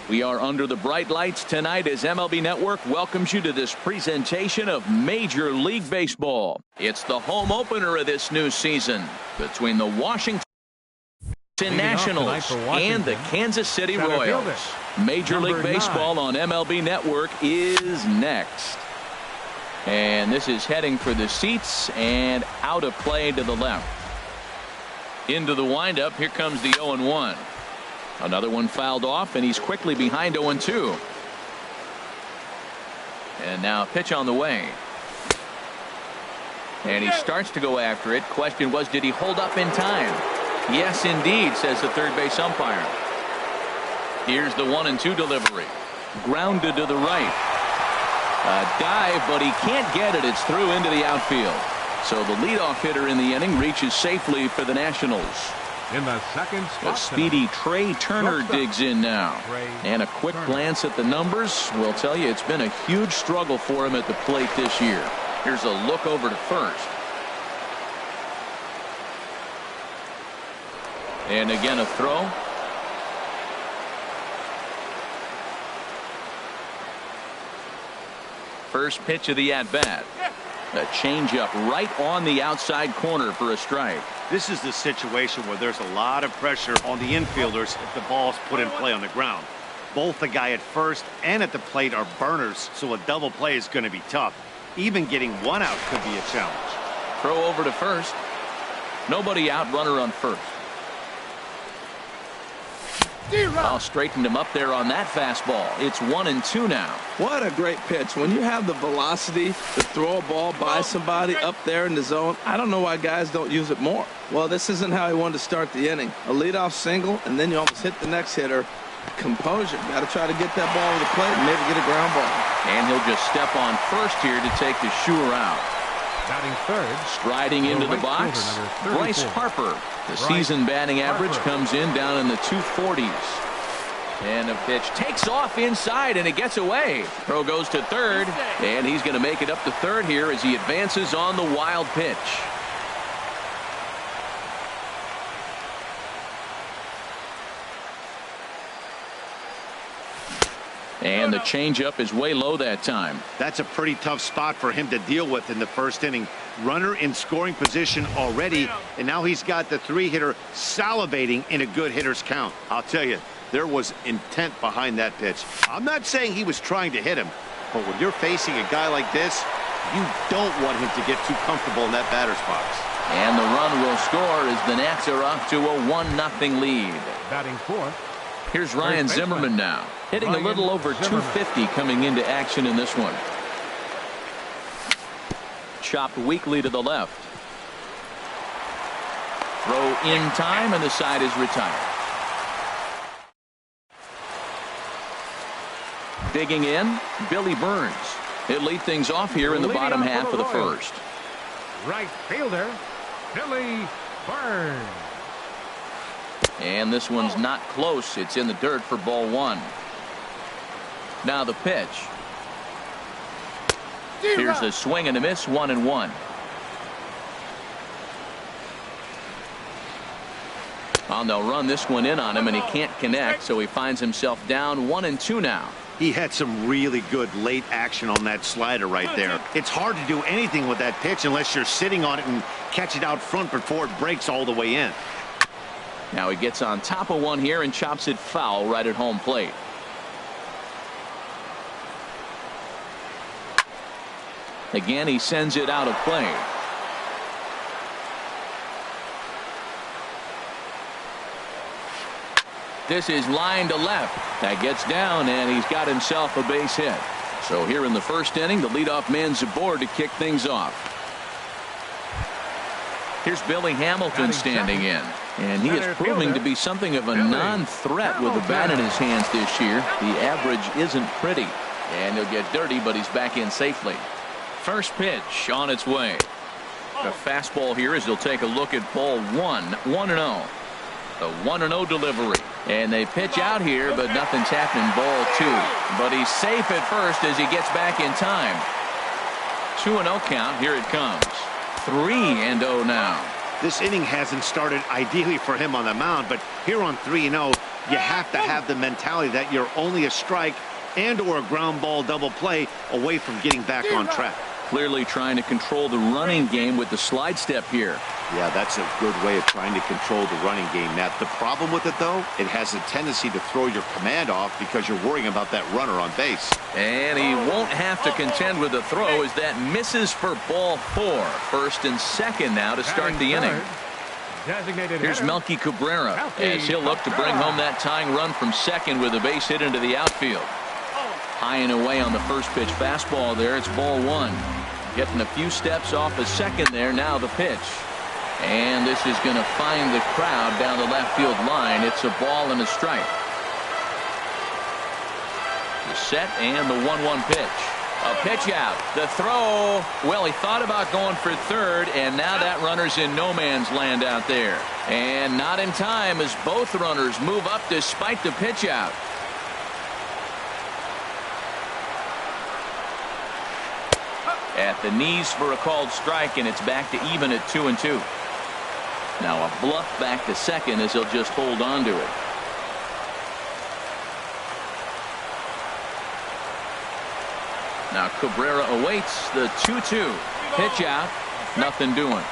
We are under the bright lights tonight as MLB Network welcomes you to this presentation of Major League Baseball. It's the home opener of this new season between the Washington Nationals and the Kansas City Royals. Major League Baseball on MLB Network is next. And this is heading for the seats and out of play to the left. Into the windup, here comes the 0-1. Another one fouled off, and he's quickly behind 0-2. And now a pitch on the way. And he starts to go after it. Question was, did he hold up in time? Yes, indeed, says the third base umpire. Here's the 1-2 delivery. Grounded to the right. A dive, but he can't get it. It's through into the outfield. So the leadoff hitter in the inning reaches safely for the Nationals. In the second spot, the speedy Trey Turner digs in now. And a quick glance at the numbers will tell you it's been a huge struggle for him at the plate this year. Here's a look over to first. And again a throw. First pitch of the at-bat. A changeup right on the outside corner for a strike. This is the situation where there's a lot of pressure on the infielders if the ball's put in play on the ground. Both the guy at first and at the plate are burners, so a double play is going to be tough. Even getting one out could be a challenge. Throw over to first. Nobody out, runner on first. I'll straighten him up there on that fastball. It's 1-2 now. What a great pitch. When you have the velocity to throw a ball by somebody up there in the zone, I don't know why guys don't use it more. Well, this isn't how he wanted to start the inning. A leadoff single, and then you almost hit the next hitter. Composure. Got to try to get that ball to the plate and maybe get a ground ball. And he'll just step on first here to take the sure out. Batting third. Striding into the box, Bryce Harper. The season batting average comes in down in the 240s. And the pitch takes off inside, and it gets away. Throw goes to third, and he's going to make it up to third here as he advances on the wild pitch. And the changeup is way low that time. That's a pretty tough spot for him to deal with in the first inning. Runner in scoring position already, and now he's got the three-hitter salivating in a good hitter's count. I'll tell you, there was intent behind that pitch. I'm not saying he was trying to hit him, but when you're facing a guy like this, you don't want him to get too comfortable in that batter's box. And the run will score as the Nats are up to a 1-0 lead. Batting fourth. Here's Ryan Zimmerman now, hitting a little over 250 coming into action in this one. Chopped weakly to the left. Throw in time, and the side is retired. Digging in, Billy Burns. He'll lead things off here in the bottom half of the first. Right fielder, Billy Burns. And this one's not close. It's in the dirt for ball one. Now the pitch. Here's a swing and a miss, 1-1. Well, they'll run this one in on him, and he can't connect, so he finds himself down 1-2 now. He had some really good late action on that slider right there. It's hard to do anything with that pitch unless you're sitting on it and catch it out front before it breaks all the way in. Now he gets on top of one here and chops it foul right at home plate. Again, he sends it out of play. This is line to left. That gets down, and he's got himself a base hit. So here in the first inning, the leadoff man's aboard to kick things off. Here's Billy Hamilton standing in, and he is proving to be something of a non-threat with the bat in his hands this year. The average isn't pretty, and he'll get dirty, but he's back in safely. First pitch on its way. The fastball here as he'll take a look at ball one. 1-0. The 1-0 delivery. And they pitch out here, but nothing's happening. Ball two. But he's safe at first as he gets back in time. 2-0 count. Here it comes. 3-0 now. This inning hasn't started ideally for him on the mound, but here on 3-0, you have to have the mentality that you're only a strike and or a ground ball double play away from getting back on track. Clearly trying to control the running game with the slide step here. Yeah, that's a good way of trying to control the running game, Matt. The problem with it, though, it has a tendency to throw your command off because you're worrying about that runner on base. And he won't have to contend with the throw as that misses for ball 4. First and second now to start the inning. Here's Melky Cabrera as he'll look to bring home that tying run from second with a base hit into the outfield. High and away on the first pitch fastball there. It's ball 1. Getting a few steps off a second there. Now the pitch. And this is going to find the crowd down the left field line. It's a ball and a strike. The set and the 1-1 pitch. A pitch out. The throw. Well, he thought about going for third, and now that runner's in no man's land out there. And not in time as both runners move up despite the pitch out. At the knees for a called strike, and it's back to even at 2-2. Now a bluff back to second as he'll just hold on to it. Now Cabrera awaits the 2-2. Pitch out. Nothing doing.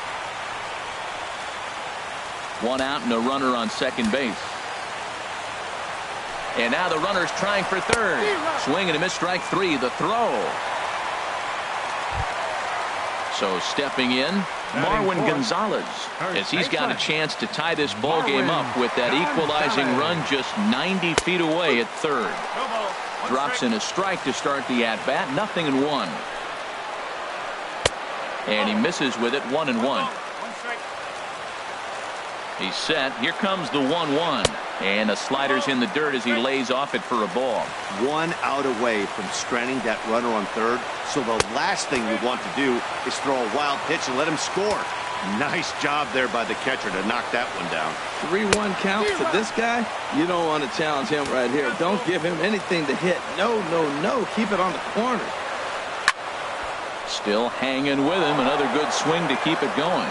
1 out and a runner on second base. And now the runner's trying for third. Swing and a miss, strike 3. The throw. So stepping in, Marwin Gonzalez, as he's got a chance to tie this ball game up with that equalizing run just 90 feet away at third. Drops in a strike to start the at-bat. 0-1. And he misses with it. 1-1. He's set. Here comes the 1-1. And the slider's in the dirt as he lays off it for a ball. 1 out away from stranding that runner on third. So the last thing we want to do is throw a wild pitch and let him score. Nice job there by the catcher to knock that one down. 3-1 count to this guy. You don't want to challenge him right here. Don't give him anything to hit. No, no, no. Keep it on the corner. Still hanging with him. Another good swing to keep it going.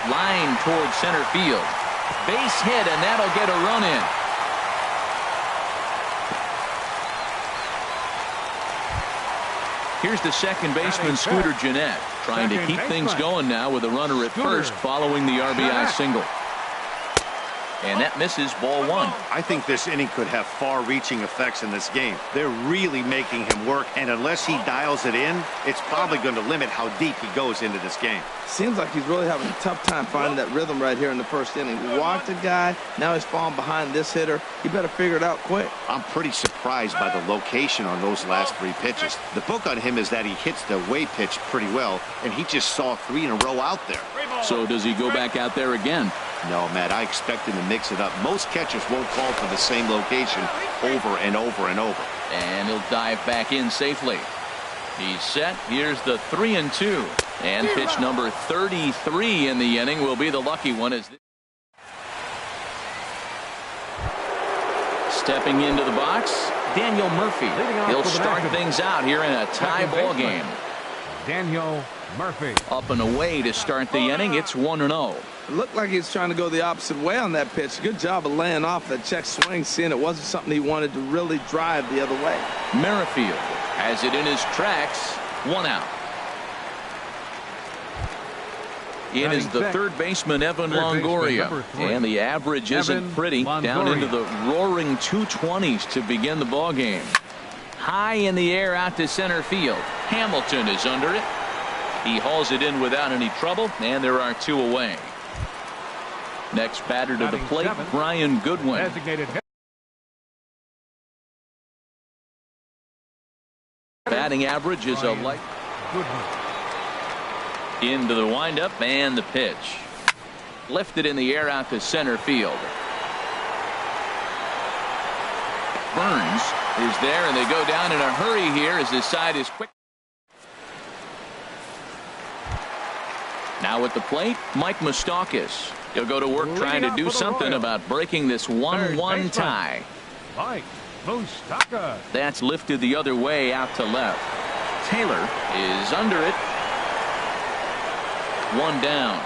Line towards center field. Base hit, and that'll get a run in. Here's the second baseman, Scooter Gennett, trying to keep things going now with a runner at first following the RBI single. And that misses, ball 1. I think this inning could have far-reaching effects in this game. They're really making him work, and unless he dials it in, it's probably going to limit how deep he goes into this game. Seems like he's really having a tough time finding that rhythm right here in the first inning. He walked a guy. Now he's falling behind this hitter. He better figure it out quick. I'm pretty surprised by the location on those last 3 pitches. The book on him is that he hits the way pitch pretty well, and he just saw 3 in a row out there. So does he go back out there again? No, Matt, I expect him to mix it up. Most catchers won't call for the same location over and over and over. And he'll dive back in safely. He's set. Here's the 3-2. And pitch number 33 in the inning will be the lucky one. As stepping into the box, Daniel Murphy. He'll start things out here in a tie ball game. Daniel Murphy. Up and away to start the inning. It's 1-0. It looked like he was trying to go the opposite way on that pitch. Good job of laying off that check swing, seeing it wasn't something he wanted to really drive the other way. Merrifield has it in his tracks. 1 out. In is the third baseman, Evan Longoria. And the average isn't pretty. Down into the roaring 220s to begin the ball game. High in the air out to center field. Hamilton is under it. He hauls it in without any trouble, and there are 2 away. Next batter to the plate, Brian Goodwin. Batting average is a light. Into the windup and the pitch. Lifted in the air out to center field. Burns is there, and they go down in a hurry here as his side is quick. Now at the plate, Mike Moustakas. He'll go to work trying to do something about breaking this 1-1 tie. Moustakas. That's lifted the other way out to left. Taylor is under it. One down.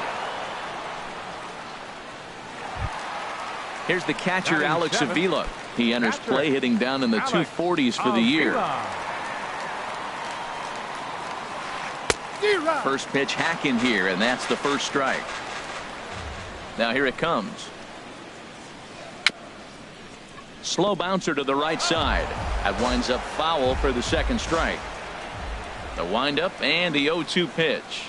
Here's the catcher, Alex Avila. He enters play hitting down in the 240s for the year. First pitch hacking here, and that's the first strike. Now here it comes. Slow bouncer to the right side. That winds up foul for the second strike. The windup and the 0-2 pitch.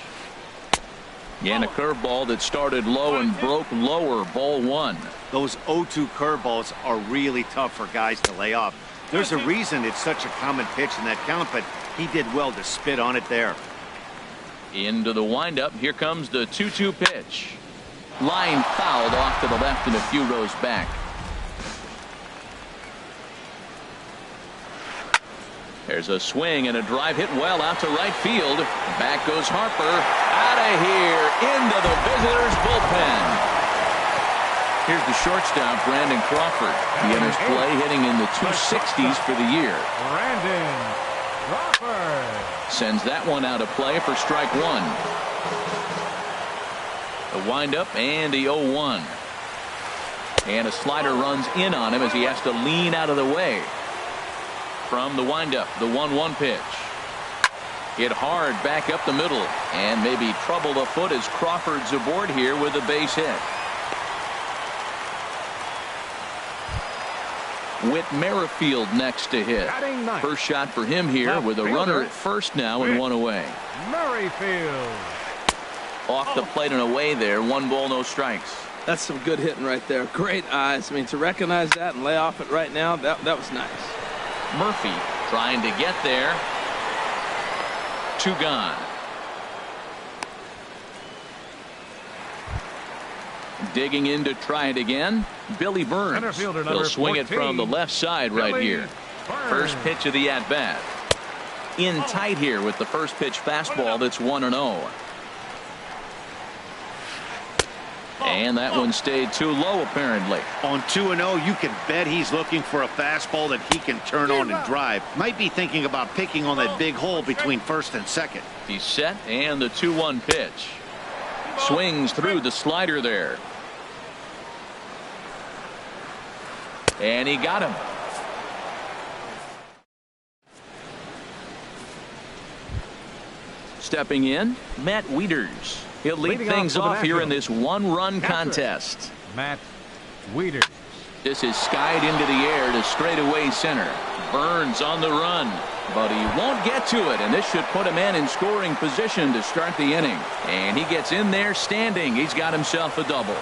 And a curveball that started low and broke lower. Ball one. Those 0-2 curveballs are really tough for guys to lay off. There's a reason it's such a common pitch in that count, but he did well to spit on it there. Into the windup. Here comes the 2-2 pitch. Line fouled off to the left and a few rows back. There's a swing and a drive hit well out to right field. Back goes Harper. Out of here into the visitors' bullpen. Here's the shortstop, Brandon Crawford. He enters play hitting in the 260s for the year. Brandon Crawford sends that one out of play for strike one. The windup and the 0-1. And a slider runs in on him as he has to lean out of the way. From the windup, the 1-1 pitch. Hit hard back up the middle, and maybe trouble afoot as Crawford's aboard here with a base hit. Whit Merrifield next to hit. First shot for him here with a runner at first now and one away. Merrifield. Off the plate and away there. 1 ball, no strikes. That's some good hitting right there. Great eyes. I mean, to recognize that and lay off it right now, that was nice. Murphy trying to get there. 2 gone. Digging in to try it again. Billy Burns. He'll swing it from the left side right here. First pitch of the at-bat. In tight here with the first pitch fastball that's 1-0. And that one stayed too low apparently. On 2-0, you can bet he's looking for a fastball that he can turn on and drive. Might be thinking about picking on that big hole between first and second. He's set, and the 2-1 pitch. Swings through the slider there. And he got him. Stepping in, Matt Wieters. He'll lead things off here in this 1-run contest. Matt Wieters. This is skied into the air to straightaway center. Burns on the run, but he won't get to it, and this should put a man in scoring position to start the inning. And he gets in there standing. He's got himself a double.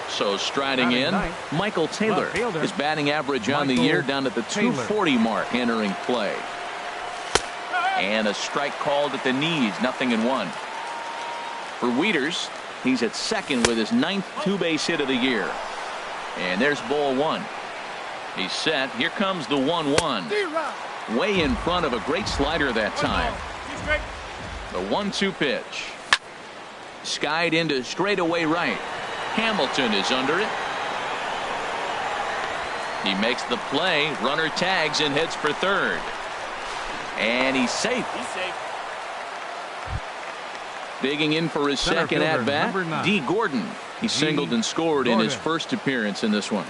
So striding in, Michael Taylor. His batting average on the year down at the 240 mark entering play. And a strike called at the knees, 0-1. For Wieters, he's at second with his 9th 2-base hit of the year. And there's ball one. He's set. Here comes the 1-1. Way in front of a great slider that time. The 1-2 pitch. Skied into straightaway right. Hamilton is under it. He makes the play. Runner tags and heads for third. And he's safe. Digging in for his second at-bat, D. Gordon. He singled and scored in his first appearance in this one.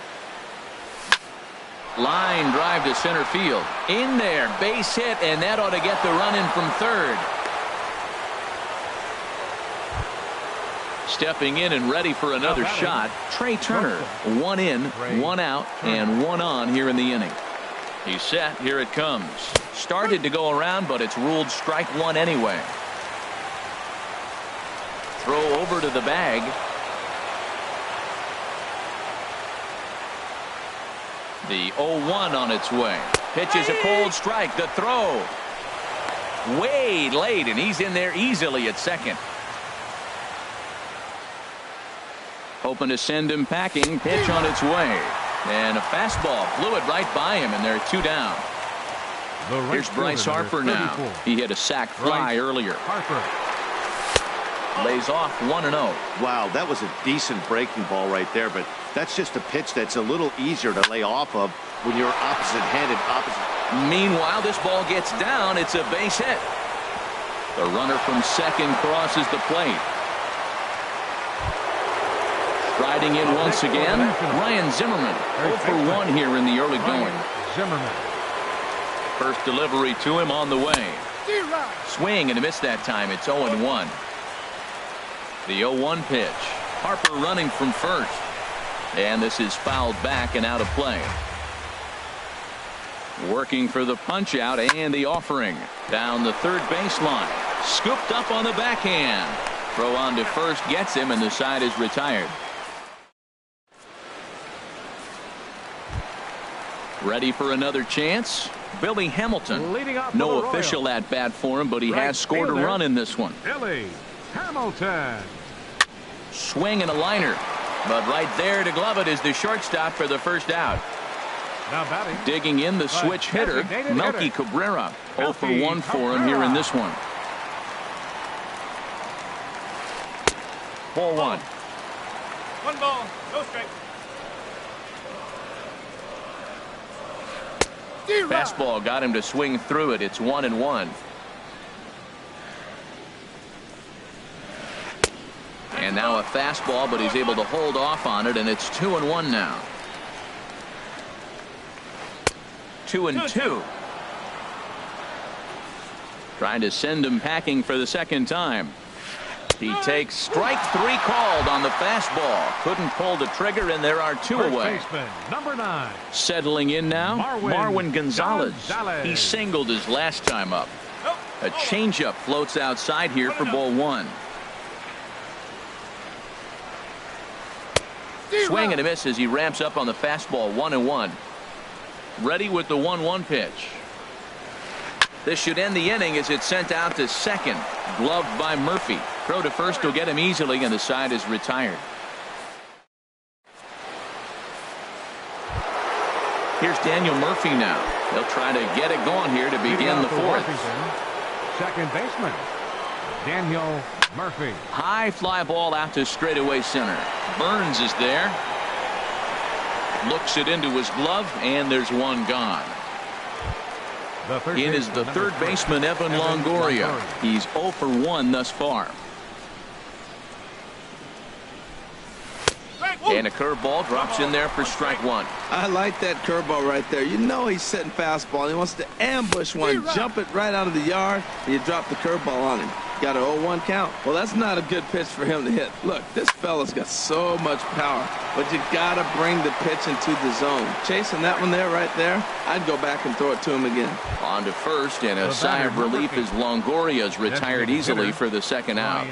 Line drive to center field. In there, base hit, and that ought to get the run in from third. Stepping in and ready for another shot, Trey Turner. 1 in, 1 out, and 1 on here in the inning. He's set. Here it comes. Started to go around, but it's ruled strike one anyway. Throw over to the bag. The 0-1 on its way. Pitch is a cold strike. The throw. Way late, and he's in there easily at second. Hoping to send him packing. Pitch on its way. And a fastball blew it right by him, and they're 2 down. Here's Bryce Harper now. He hit a sac fly earlier. Lays off 1-0. Wow, that was a decent breaking ball right there, but That's just a pitch that's a little easier to lay off of when you're opposite-handed, Meanwhile, this ball gets down. It's a base hit. The runner from second crosses the plate. Striding in once again, Ryan Zimmerman. 0 for 1 here in the early going. Zimmerman. First delivery to him on the way. Swing and a miss that time. It's 0-1. The 0-1 pitch. Harper running from first. And this is fouled back and out of play. Working for the punch out and the offering. Down the third baseline. Scooped up on the backhand. Throw on to first gets him, and the side is retired. Ready for another chance? Billy Hamilton. No official at bat for him, but he has scored a run in this one. Billy Hamilton. Swing and a liner. But right there to glove it is the shortstop for the first out. Now batting. Digging in the switch hitter, Melky Cabrera. 0 for 1 for him here in this one. Ball 1. 1 ball, no strike. Fastball got him to swing through it. It's 1-1. And now a fastball, but he's able to hold off on it, and it's 2-1 now. 2-2. Trying to send him packing for the second time. He takes strike 3 called on the fastball. Couldn't pull the trigger, and there are 2 away. Baseman, number 9. Settling in now, Marwin Gonzalez. He Gonzalez. singled his last time up. A changeup floats outside here for ball 1. Swing and a miss as he ramps up on the fastball. 1-1. Ready with the 1-1 pitch. This should end the inning as it's sent out to second. Gloved by Murphy. Throw to first will get him easily, and the side is retired. Here's Daniel Murphy now. They'll try to get it going here to begin the fourth. Second baseman, Daniel Murphy. High fly ball out to straightaway center. Burns is there. Looks it into his glove, and there's one gone. In is the third baseman, Evan Longoria. He's 0 for 1 thus far. And a curveball drops in there for strike 1. I like that curveball right there. You know he's setting fastball. He wants to ambush one, jump it right out of the yard, and you drop the curveball on him. Got an 0-1 count. Well, that's not a good pitch for him to hit. Look, this fella's got so much power, but you got to bring the pitch into the zone. Chasing that one there, right there, I'd go back and throw it to him again. On to first, and a sigh of relief as Longoria's retired easily for the second out.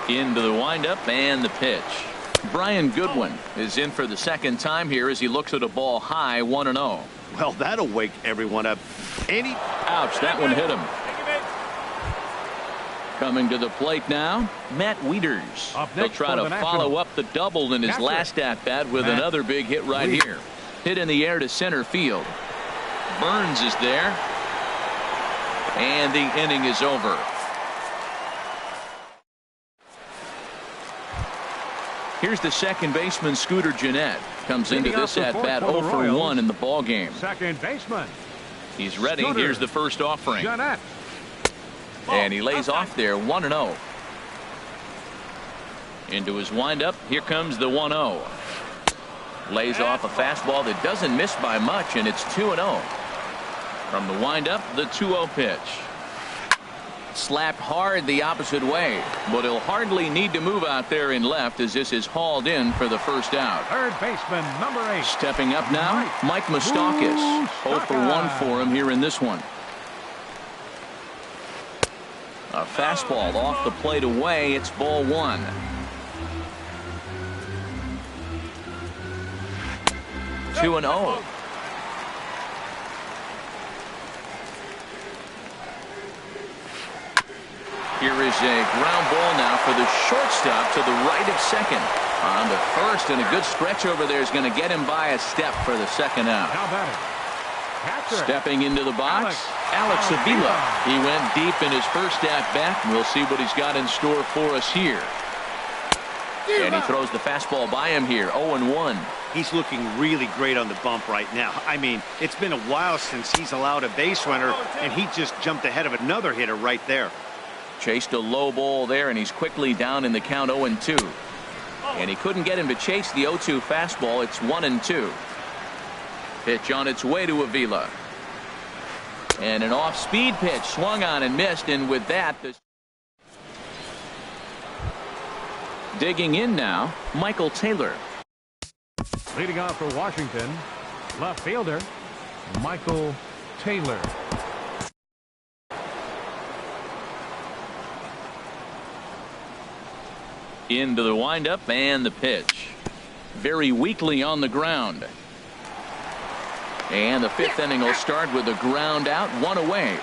Into the windup and the pitch. Brian Goodwin is in for the second time here as he looks at a ball high, 1-0. Well, that'll wake everyone up. Ouch, that one hit him. Coming to the plate now, Matt Wieters. He'll try to follow up the double in his last at-bat with another big hit right here. Hit in the air to center field. Burns is there. And the inning is over. Here's the second baseman, Scooter Gennett. Comes into this at-bat 0 for 1 in the ball game. Second baseman. He's ready. Here's the first offering. Gennett. And he lays off there, 1-0. Into his windup. Here comes the 1-0. Lays off a fastball that doesn't miss by much, and it's 2-0. From the windup, the 2-0 pitch. Slapped hard the opposite way, but he'll hardly need to move out there in left as this is hauled in for the first out. Third baseman, number 8. Stepping up now, Mike Moustakas. 0 for 1 for him here in this one. A fastball off the plate away. It's ball 1. Two and 0. Here is a ground ball now for the shortstop to the right of second. On to first, and a good stretch over there is going to get him by a step for the second out. Stepping into the box, Alex Avila. He went deep in his first at-bat. We'll see what he's got in store for us here. And he throws the fastball by him here. 0-1. He's looking really great on the bump right now. I mean, it's been a while since he's allowed a base runner, and he just jumped ahead of another hitter right there. Chased a low ball there, and he's quickly down in the count 0-2. And he couldn't get him to chase the 0-2 fastball. It's 1-2. Pitch on its way to Avila. And an off-speed pitch swung on and missed, and with that, digging in now, Michael Taylor. Leading off for Washington, left fielder, Michael Taylor. Into the windup and the pitch. Very weakly on the ground. And the fifth inning will start with a ground out, one away.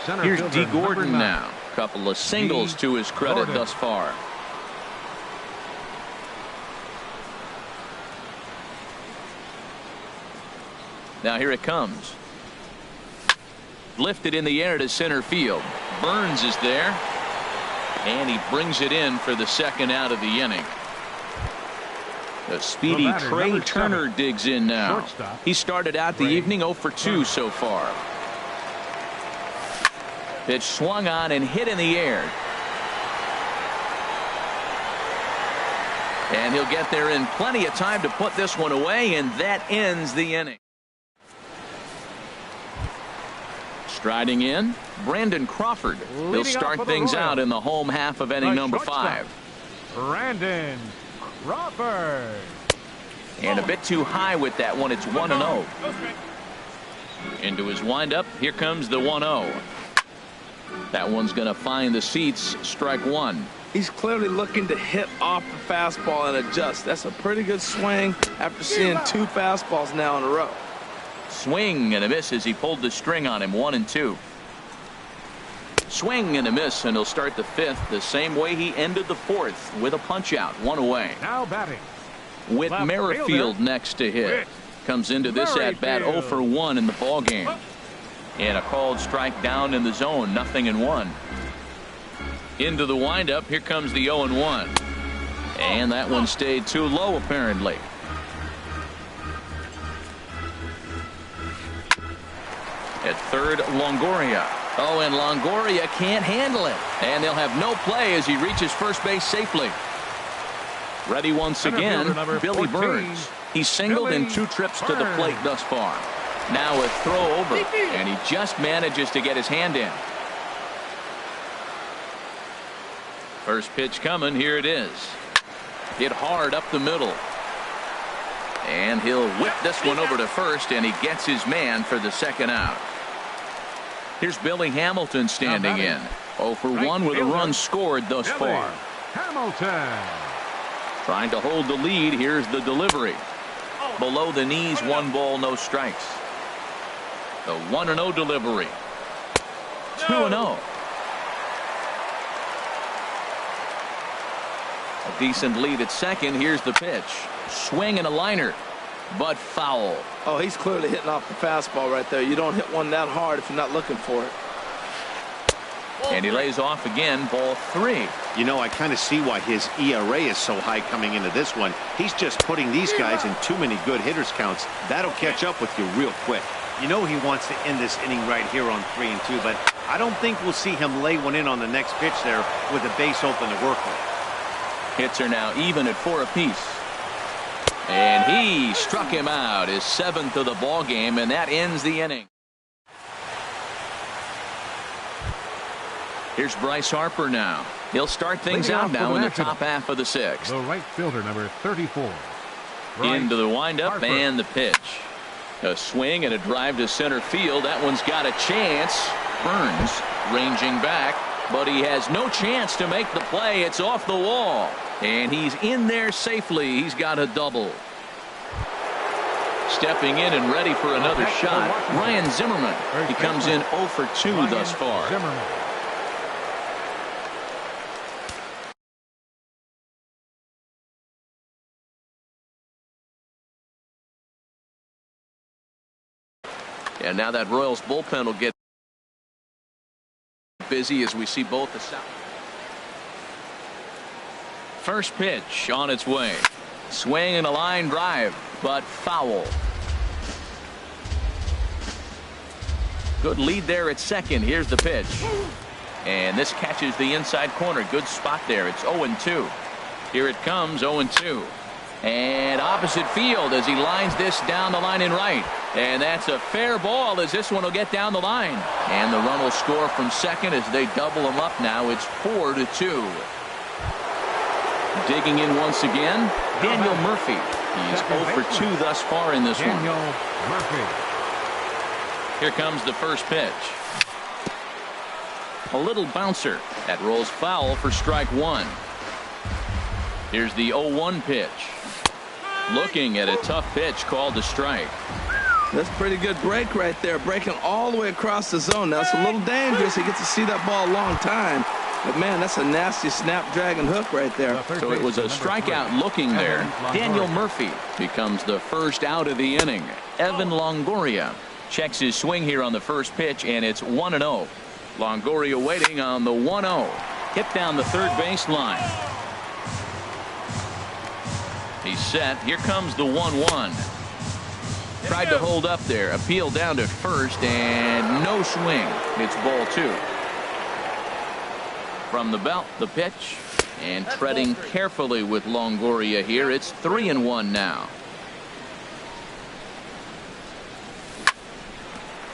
Here's D. Gordon now. Couple of singles to his credit thus far. Now here it comes. Lifted in the air to center field. Burns is there. And he brings it in for the second out of the inning. The speedy Trey Turner digs in now. He started out the evening 0 for 2 so far. Pitch swung on and hit in the air. And he'll get there in plenty of time to put this one away, and that ends the inning. Striding in, Brandon Crawford. He'll start things out in the home half of inning number 5. Brandon Crawford. And a bit too high with that one. It's 1-0. Into his windup. Here comes the 1-0. That one's going to find the seats. Strike one. He's clearly looking to hit off the fastball and adjust. That's a pretty good swing after seeing 2 fastballs now in a row. Swing and a miss as he pulled the string on him. 1-2. Swing and a miss, and he'll start the 5th the same way he ended the 4th with a punch out. 1 away. Now batting. Whit Merrifield next to hit. Comes into this at bat 0 for 1 in the ball game. And a called strike down in the zone. 0-1. Into the windup. Here comes the 0-1. And that one stayed too low apparently. At third, Longoria. Oh, and Longoria can't handle it. And they'll have no play as he reaches first base safely. Ready once again, Billy Burns. He's singled in 2 trips to the plate thus far. Now a throw over, and he just manages to get his hand in. First pitch coming. Here it is. Hit hard up the middle. And he'll whip this one over to first, and he gets his man for the second out. Here's Billy Hamilton standing in. 0 for 1 with a run scored thus far. Hamilton. Trying to hold the lead. Here's the delivery. Below the knees, 1 ball, no strikes. The 1-0 delivery. 2-0. A decent lead at second. Here's the pitch. Swing and a liner, but foul. Oh, he's clearly hitting off the fastball right there. You don't hit one that hard if you're not looking for it. And he lays off again. Ball 3. You know, I kind of see why his ERA is so high coming into this one. He's just putting these guys in too many good hitters counts. That'll catch up with you real quick. You know he wants to end this inning right here on 3-2, but I don't think we'll see him lay one in on the next pitch there with a base open to work with. Hits are now even at 4 apiece. And he struck him out, his 7th of the ball game, and that ends the inning. Here's Bryce Harper now. He'll start things out now in the top half of the 6th. The right fielder, number 34. Into the windup and the pitch. A swing and a drive to center field. That one's got a chance. Burns ranging back, but he has no chance to make the play. It's off the wall, and he's in there safely. He's got a double. Stepping in and ready for another shot, Ryan Zimmerman. He comes in 0 for 2 thus far. Zimmerman. And now that Royals bullpen will get busy as we see both the South. First pitch on its way. Swing and a line drive, but foul. Good lead there at second. Here's the pitch. And this catches the inside corner. Good spot there. It's 0-2. Here it comes, 0-2. And opposite field as he lines this down the line in right. And that's a fair ball as this one will get down the line. And the run will score from second as they double him up now. It's 4-2. Digging in once again, Daniel Murphy. He's 0 for 2 thus far in this one. Daniel Murphy. Here comes the first pitch. A little bouncer. That rolls foul for strike one. Here's the 0-1 pitch. Looking at a tough pitch called a strike. That's pretty good break right there. Breaking all the way across the zone. Now, it's a little dangerous. He gets to see that ball a long time. But, man, that's a nasty snapdragon hook right there. So it was a strikeout looking there. Daniel Murphy becomes the first out of the inning. Evan Longoria checks his swing here on the first pitch, and it's 1-0. Longoria waiting on the 1-0. Hit down the third baseline. He's set. Here comes the 1-1. Tried to hold up there. Appeal down to first, and no swing. It's ball 2. From the belt, the pitch. And treading carefully with Longoria here. It's 3-1 now.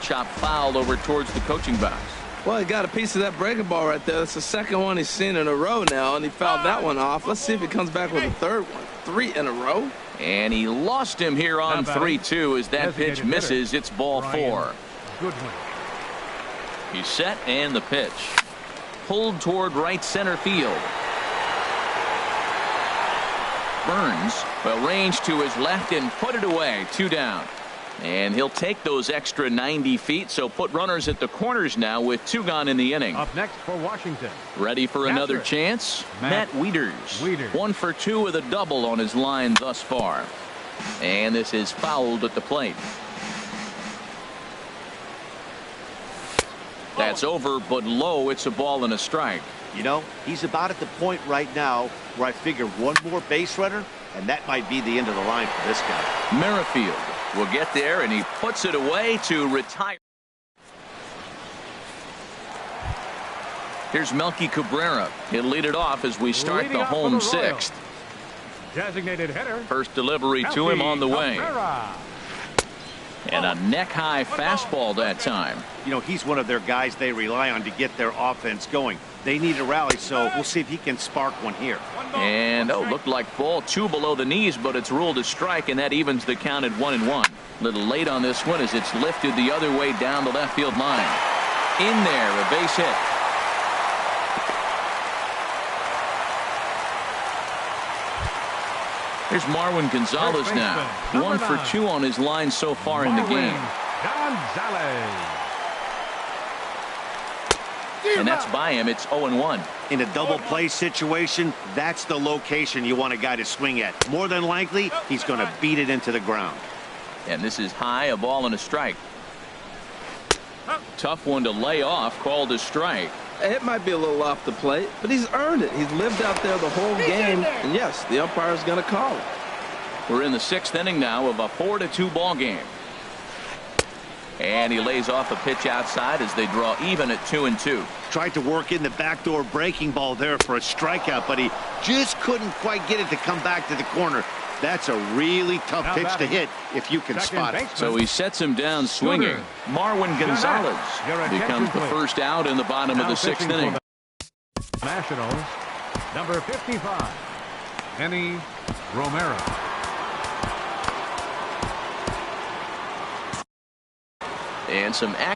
Chop fouled over towards the coaching box. Well, he got a piece of that breaking ball right there. That's the second one he's seen in a row now, and he fouled that one off. Let's see if he comes back with a third one. 3 in a row. And he lost him here on 3-2 as that pitch misses. It's ball 4. He's set, and the pitch. Pulled toward right center field. Burns will range to his left and put it away. 2 down. And he'll take those extra 90 feet, so put runners at the corners now with 2 gone in the inning. Up next for Washington. Ready for another chance? Matt Wieters. 1 for 2 with a double on his line thus far. And this is fouled at the plate. That's over, but low. It's a ball and a strike. You know, he's about at the point right now where I figure one more base runner, and that might be the end of the line for this guy. Merrifield will get there, and he puts it away to retire. Here's Melky Cabrera. He'll lead it off as we start the home 6th. Designated hitter. First delivery to him on the way. And a neck-high fastball that time. You know, he's one of their guys they rely on to get their offense going. They need a rally, so we'll see if he can spark one here. And, looked like ball 2 below the knees, but it's ruled a strike, and that evens the count at 1-1. Little late on this one as it's lifted the other way down the left field line. In there, a base hit. Here's Marwin Gonzalez now. 1 for 2 on his line so far in the game. And that's by him. It's 0-1. In a double play situation, that's the location you want a guy to swing at. More than likely, he's going to beat it into the ground. And this is high, a ball and a strike. Tough one to lay off, called a strike. It might be a little off the plate, but he's earned it. He's lived out there the whole game, and yes, the umpire's going to call it. We're in the 6th inning now of a 4-2 ball game. And he lays off a pitch outside as they draw even at 2-2. Tried to work in the backdoor breaking ball there for a strikeout, but he just couldn't quite get it to come back to the corner. That's a really tough pitch to hit if you can spot it. So he sets him down swinging. Marwin Gonzalez becomes the first out in the bottom of the 6th inning. Nationals, number 55, Henny Romero. And some action.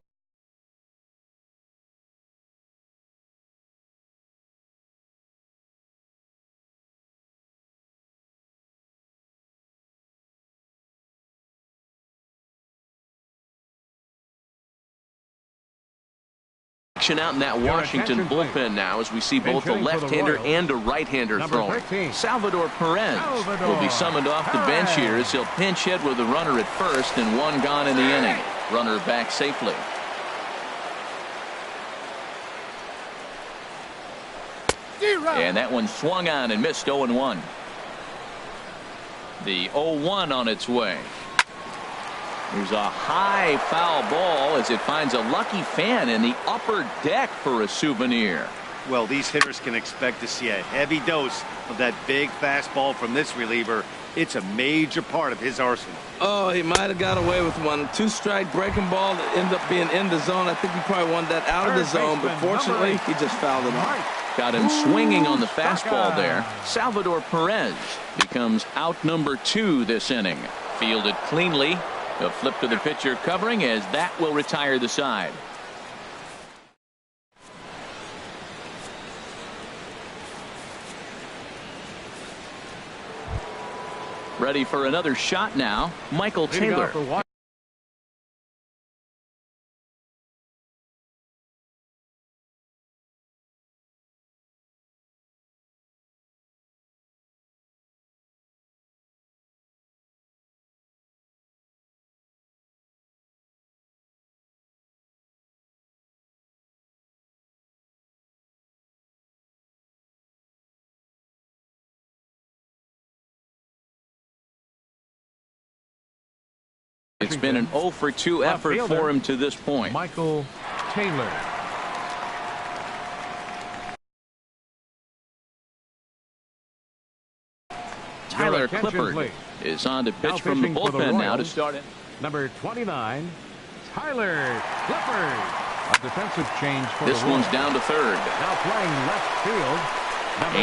Out in that Washington bullpen now as we see both a left-hander and a right-hander throwing. Salvador Perez will be summoned off the bench here as he'll pinch hit with a runner at first and 1 gone in the inning. Runner back safely. And that one swung on and missed 0-1. The 0-1 on its way. There's a high foul ball as it finds a lucky fan in the upper deck for a souvenir. Well, these hitters can expect to see a heavy dose of that big fastball from this reliever. It's a major part of his arsenal. Oh, he might have got away with one. Two-strike breaking ball that ended up being in the zone. I think he probably wanted that out of the zone, but fortunately, he just fouled it off. Got him swinging on the fastball there. Salvador Perez becomes out number 2 this inning. Fielded cleanly. A flip to the pitcher covering as that will retire the side. Ready for another shot now, Michael Taylor. It's been an 0 for 2 effort for him to this point. Michael Taylor. Tyler Clippard is on to pitch from the bullpen now to start it. Number 29, Tyler Clippard. A defensive change for this one's down to third. Now playing left field.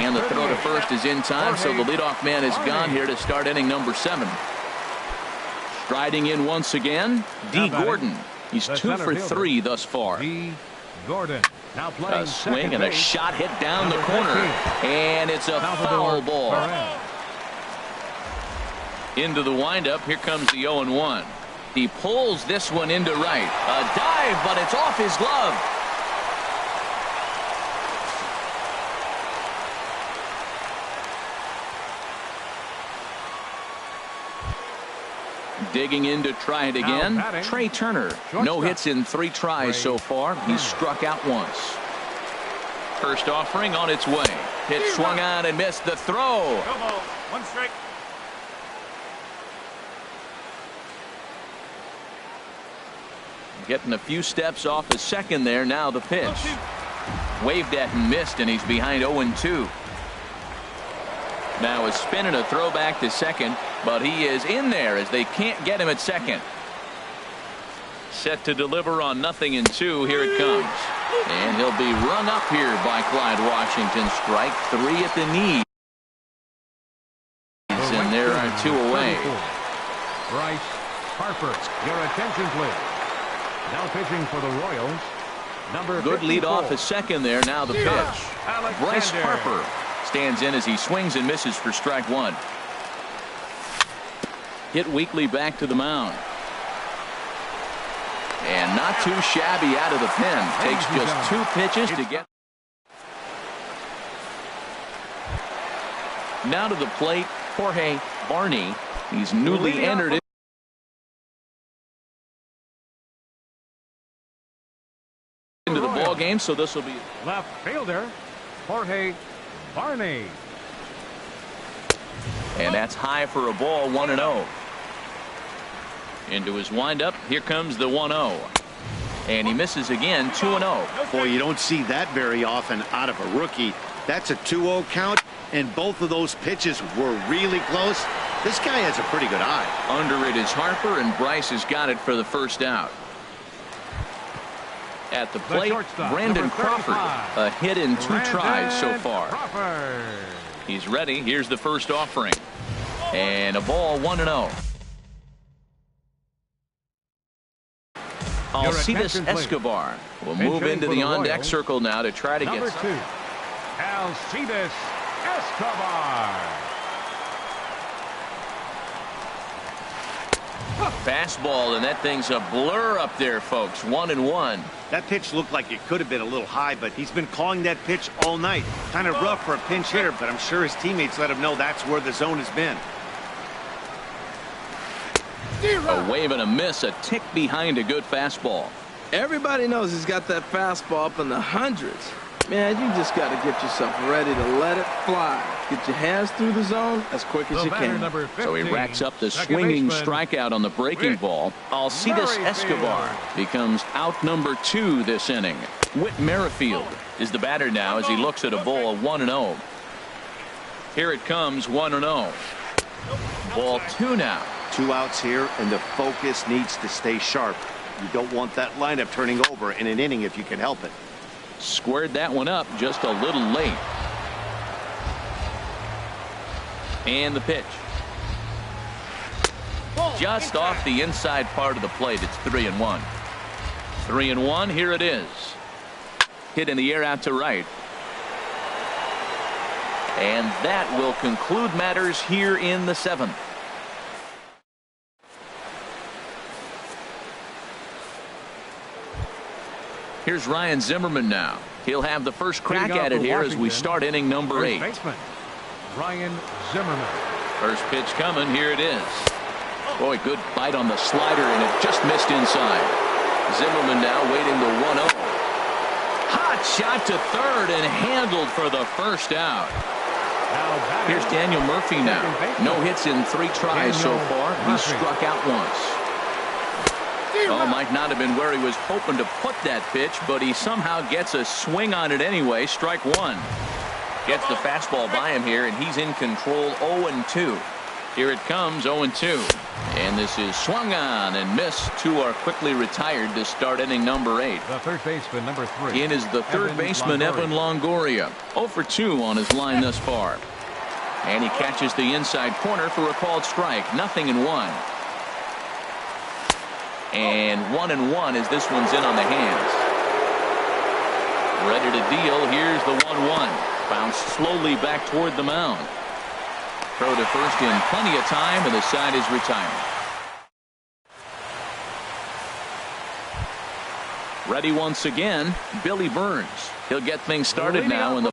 And the throw to first is in time, so the leadoff man is gone here to start inning number 7. Striding in once again, D. Gordon. He's 2 for 3 thus far. D. Gordon. Now playing a swing and a shot hit down the corner. And it's a foul ball. Into the windup. Here comes the 0-1. He pulls this one into right. A dive, but it's off his glove. Digging in to try it again. Trey Turner. No hits in 3 tries so far. He's struck out once. First offering on its way. Pitch swung on and missed the throw. No ball. 1 strike. Getting a few steps off his second there. Now the pitch. Waved at and missed, and he's behind 0-2. Now a spin and a throw back to second, but he is in there as they can't get him at second. Set to deliver on 0-2. Here it comes. And he'll be rung up here by Clyde Washington. Strike 3 at the knee. And there are 2 away. Bryce Harper, your attention please. Now pitching for the Royals. Number good 54. lead off a second there. Now the pitch. Bryce Harper stands in as he swings and misses for strike 1. Hit weakly back to the mound. And not too shabby out of the pen. Takes just 2 pitches to get. Now to the plate, Jorge Barney. He's newly entered into the ball game, so this will be left fielder Jorge Barney. And that's high for a ball. 1-0. Into his windup. Here comes the 1-0. And he misses again. 2-0. Boy, you don't see that very often out of a rookie. That's a 2-0 count, and both of those pitches were really close. This guy has a pretty good eye. Under it is Harper, and Bryce has got it for the first out. At the plate, Brandon Crawford. A hit in 2 tries so far. He's ready. Here's the first offering. And a ball. 1-0. Alcides Escobar will move into the on-deck circle now to try to get number 2, Alcides Escobar. Fastball, and that thing's a blur up there, folks. 1-1. That pitch looked like it could have been a little high, but he's been calling that pitch all night. Kind of rough for a pinch hitter, but I'm sure his teammates let him know that's where the zone has been. A wave and a miss, a tick behind a good fastball. Everybody knows he's got that fastball up in the hundreds. Man, you just got to get yourself ready to let it fly. Get your hands through the zone as quick as you can. So he racks up the swinging strikeout on the breaking ball. Alcides Escobar becomes out number 2 this inning. Whit Merrifield is the batter now as he looks at a ball 1-0. Here it comes, 1-0. Ball 2 now. 2 outs here, and the focus needs to stay sharp. You don't want that lineup turning over in an inning if you can help it. Squared that one up just a little late. And the pitch. Just off the inside part of the plate. It's 3-1. 3-1. Here it is. Hit in the air out to right. And that will conclude matters here in the 7th. Here's Ryan Zimmerman now. He'll have the first crack at it here as we start inning number 8. Ryan Zimmerman. First pitch coming. Here it is. Boy, good bite on the slider, and it just missed inside. Zimmerman now waiting the 1-0. Hot shot to third and handled for the first out. Here's Daniel Murphy now. No hits in 3 tries so far. He struck out once. Oh, might not have been where he was hoping to put that pitch, but he somehow gets a swing on it anyway. Strike 1. Gets the fastball by him here, and he's in control. 0-2. Here it comes, 0-2. And this is swung on and missed. 2 are quickly retired to start inning number 8. The third baseman, number 3. In is the third baseman, Evan Longoria. 0-for-2 on his line thus far. And he catches the inside corner for a called strike. 0-1. And 1-1 as this one's in on the hands. Ready to deal. Here's the 1-1. Bounced slowly back toward the mound. Throw to first in plenty of time, and the side is retired. Ready once again, Billy Burns. He'll get things started now in the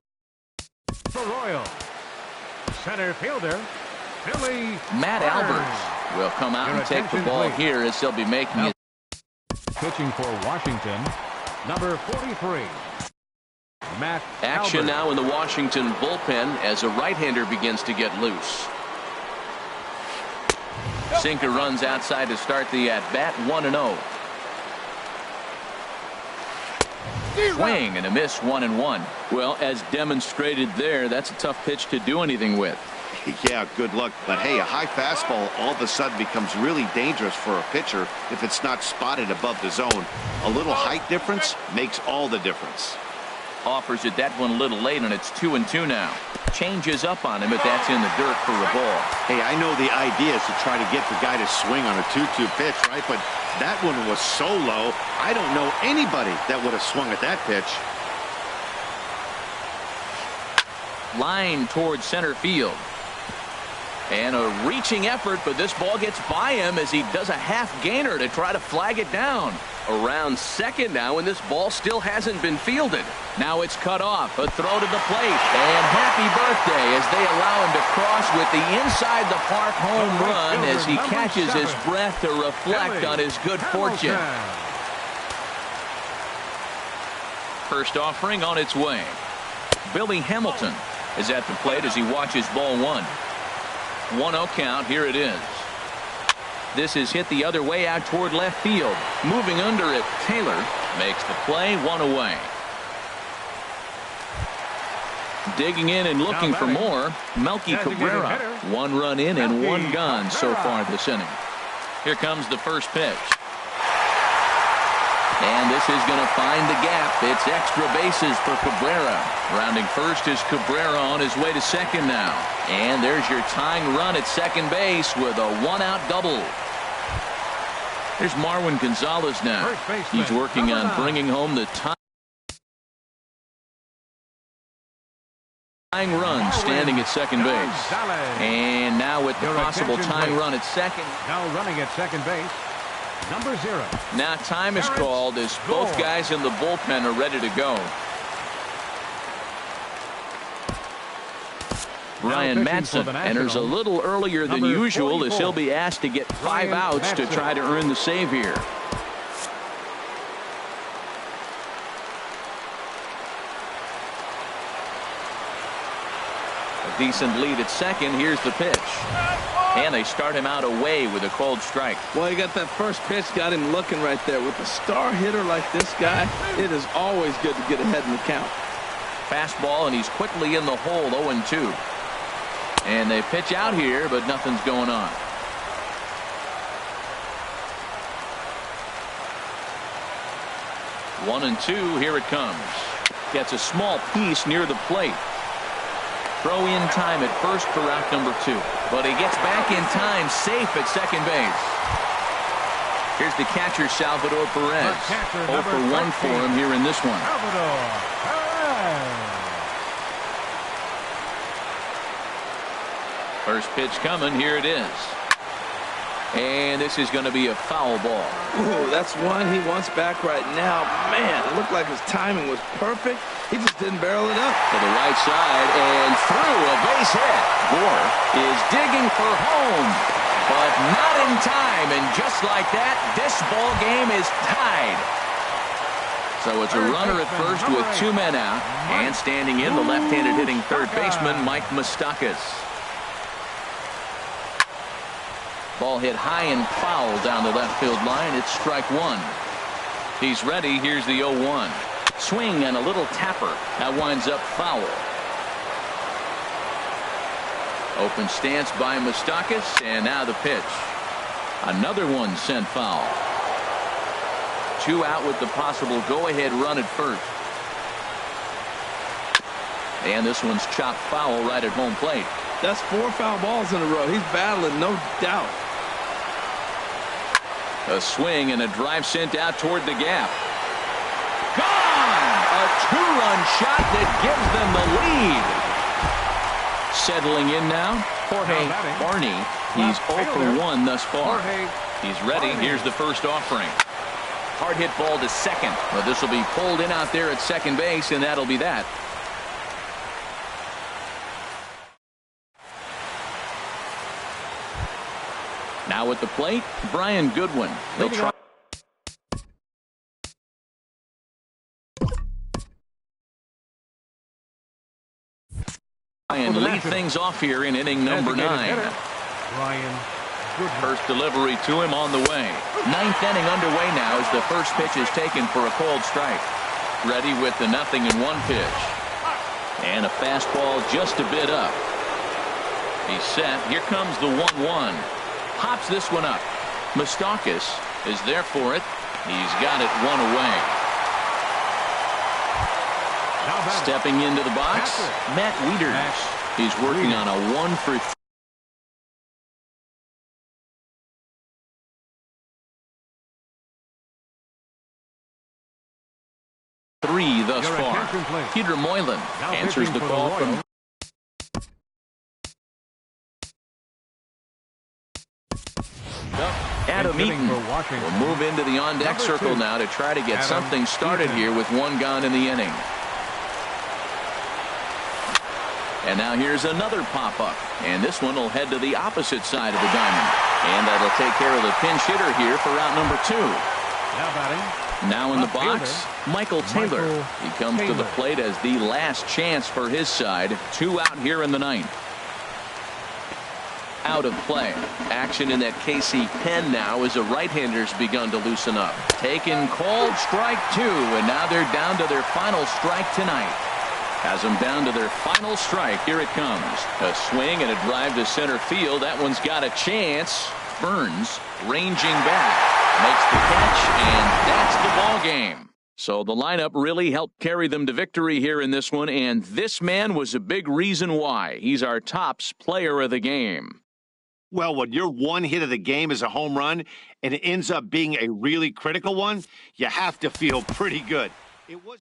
Royal center fielder Billy Matt Burns. Alberts will come out and take the ball here as he'll be making it. Pitching for Washington, number 43. Matt Action Albert. now in the Washington bullpen as a right-hander begins to get loose. Sinker runs outside to start the at-bat. 1-0. Swing and a miss. 1-1. Well, as demonstrated there, that's a tough pitch to do anything with. Yeah, good luck. But hey, a high fastball all of a sudden becomes really dangerous for a pitcher if it's not spotted above the zone. A little height difference makes all the difference. Offers it that one a little late, and it's 2-2 now. Changes up on him, but that's in the dirt for a ball. Hey, I know the idea is to try to get the guy to swing on a 2-2 pitch, right? But that one was so low, I don't know anybody that would have swung at that pitch. Line towards center field. And a reaching effort, but this ball gets by him as he does a half gainer to try to flag it down. Around second now, and this ball still hasn't been fielded. Now it's cut off. A throw to the plate. And happy birthday as they allow him to cross with the inside the park home run as he catches his breath to reflect on his good fortune. First offering on its way. Billy Hamilton is at the plate as he watches ball 1. 1-0 count. Here it is. This is hit the other way out toward left field. Moving under it, Taylor makes the play. 1 away. Digging in and looking for more, Melky Cabrera. 1 run in and 1 gone so far this inning. Here comes the first pitch. And this is going to find the gap. It's extra bases for Cabrera. Rounding first is Cabrera on his way to second now. And there's your tying run at second base with a 1-out double. There's Marwin Gonzalez now. He's working on bringing home the tying run, standing at second base. And now with the possible tying run at second. Now running at second base, number 0. Now time is called as both guys in the bullpen are ready to go. Ryan Madsen enters a little earlier than usual as he'll be asked to get 5 outs to try to earn the save here. A decent lead at second. Here's the pitch. And they start him out away with a called strike. Well, he got that first pitch, got him looking right there. With a star hitter like this guy, it is always good to get ahead in the count. Fastball, and he's quickly in the hole, 0-2. And they pitch out here, but nothing's going on. One and two, here it comes. Gets a small piece near the plate. Throw in time at first for out number 2. But he gets back in time, safe at second base. Here's the catcher, Salvador Perez. 0 for 1 for him here in this one. First pitch coming, here it is. And this is going to be a foul ball. Ooh, that's one he wants back right now. Man, it looked like his timing was perfect. He just didn't barrel it up. To the right side and through, a base hit. Gore is digging for home, but not in time. And just like that, this ball game is tied. So it's a runner at first with 2 men out. And standing in, the left-handed hitting third baseman, Mike Moustakas. Ball hit high and foul down the left field line. It's strike 1. He's ready. Here's the 0-1. Swing and a little tapper. That winds up foul. Open stance by Moustakas, and now the pitch. Another one sent foul. 2 out with the possible go-ahead run at first. And this one's chopped foul right at home plate. That's 4 foul balls in a row. He's battling, no doubt. A swing and a drive sent out toward the gap. Gone! A 2-run shot that gives them the lead. Settling in now, Jorge Barney. He's 0 for 1 thus far. He's ready. Here's the first offering. Hard hit ball to second. But this will be pulled in out there at second base, and that'll be that. Now at the plate, Brian Goodwin. They'll try. And lead things off here in inning number 9. First delivery to him on the way. 9th inning underway now as the first pitch is taken for a called strike. Ready with the 0-1 pitch. And a fastball just a bit up. He's set. Here comes the 1-1. Pops this one up. Moustakas is there for it. He's got it 1 away. Stepping into the box, Matt Wieters. He's working on a 1 for 3 thus far. Peter Moylan answers the call from Adam Eaton will move into the on-deck circle now to try to get something started here with 1 gone in the inning. And now here's another pop-up. And this one will head to the opposite side of the diamond. And that'll take care of the pinch hitter here for out number 2. Now in the box, Michael Taylor. He comes to the plate as the last chance for his side. 2 out here in the 9th. Out of play. Action in that KC pen now as the right-hander's begun to loosen up. Taken, called, strike 2, and now they're down to their final strike tonight. Has them down to their final strike. Here it comes. A swing and a drive to center field. That one's got a chance. Burns ranging back. Makes the catch, and that's the ball game. So the lineup really helped carry them to victory here in this one, and this man was a big reason why. He's our tops player of the game. Well, when your 1 hit of the game is a home run and it ends up being a really critical one, you have to feel pretty good. It was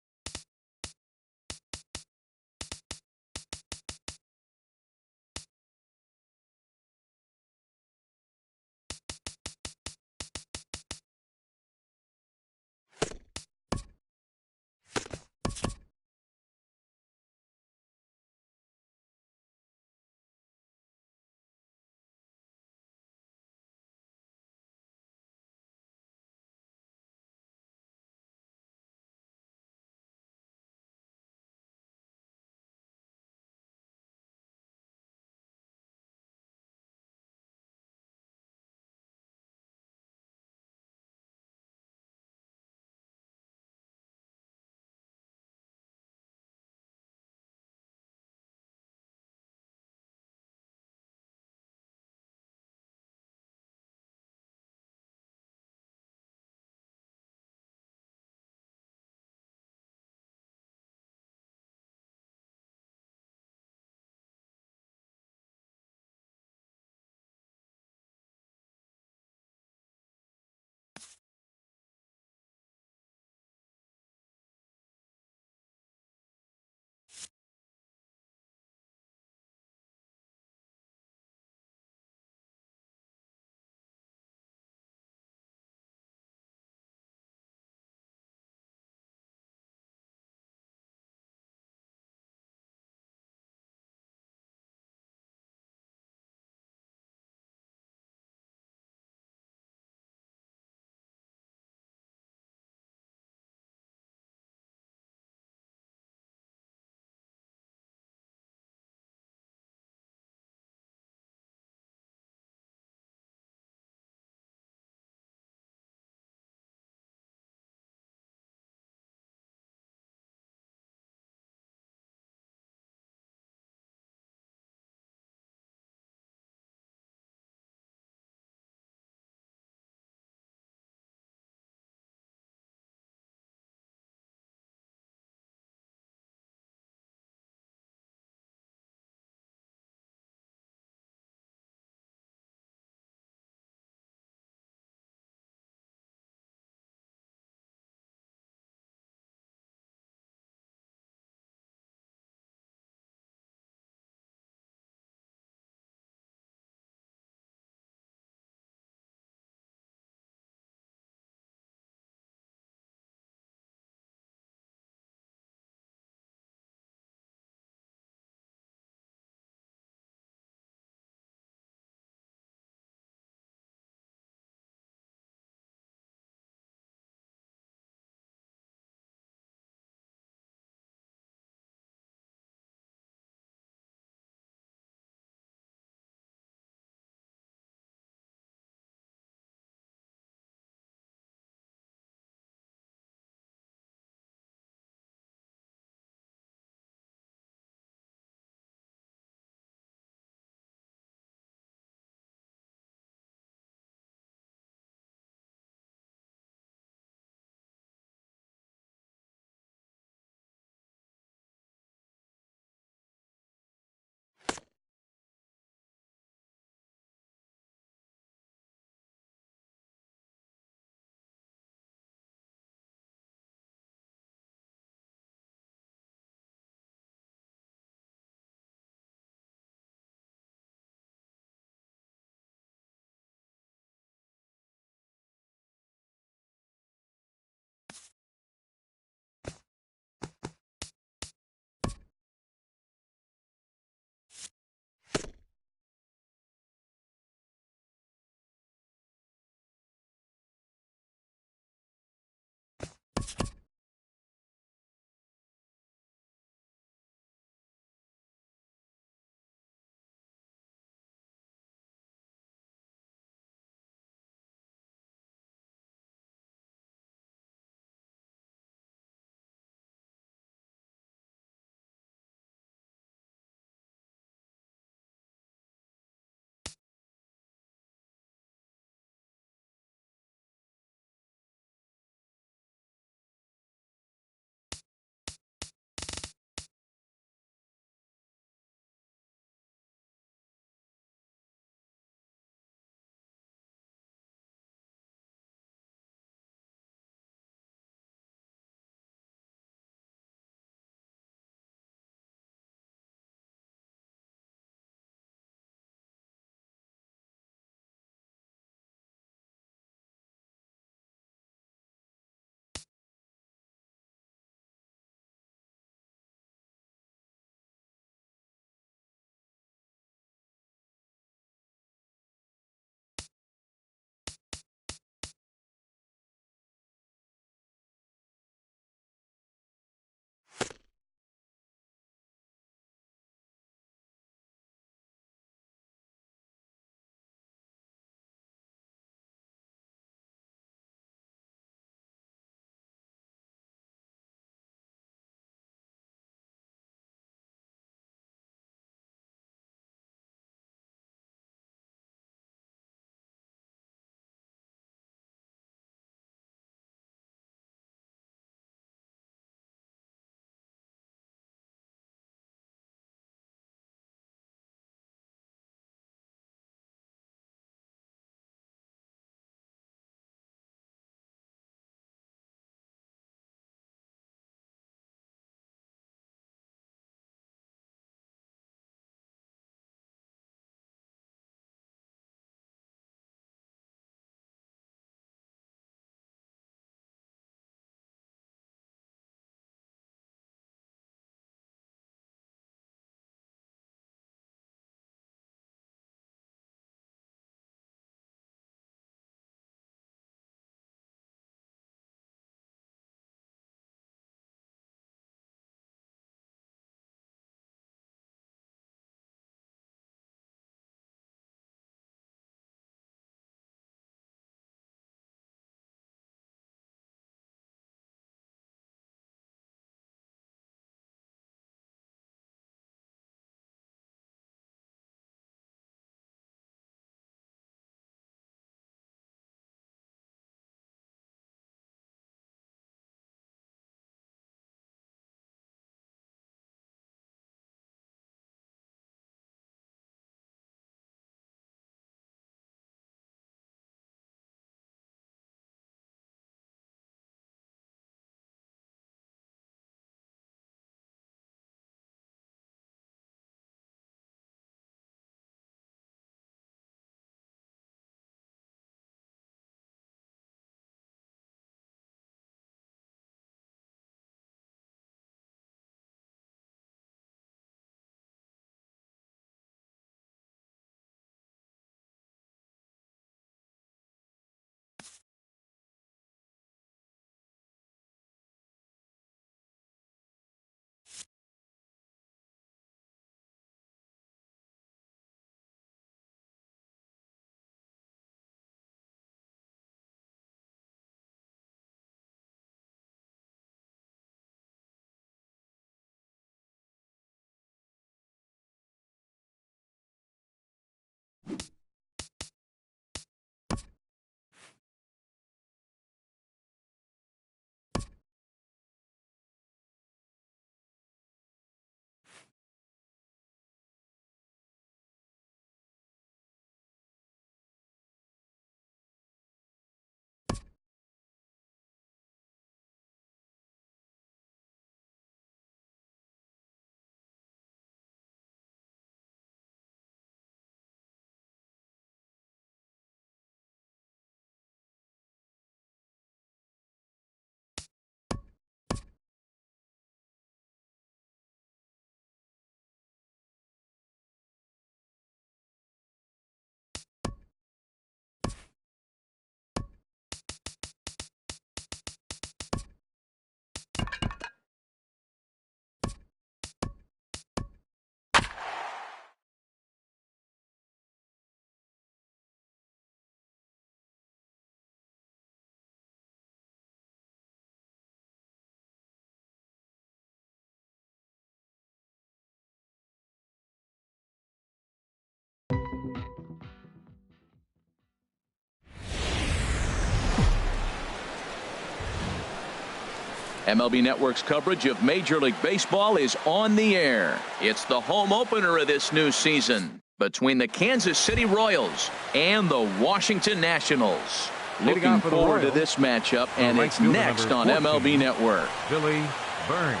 MLB Network's coverage of Major League Baseball is on the air. It's the home opener of this new season between the Kansas City Royals and the Washington Nationals. Looking forward to this matchup, and it's next on MLB Network. Billy Burns.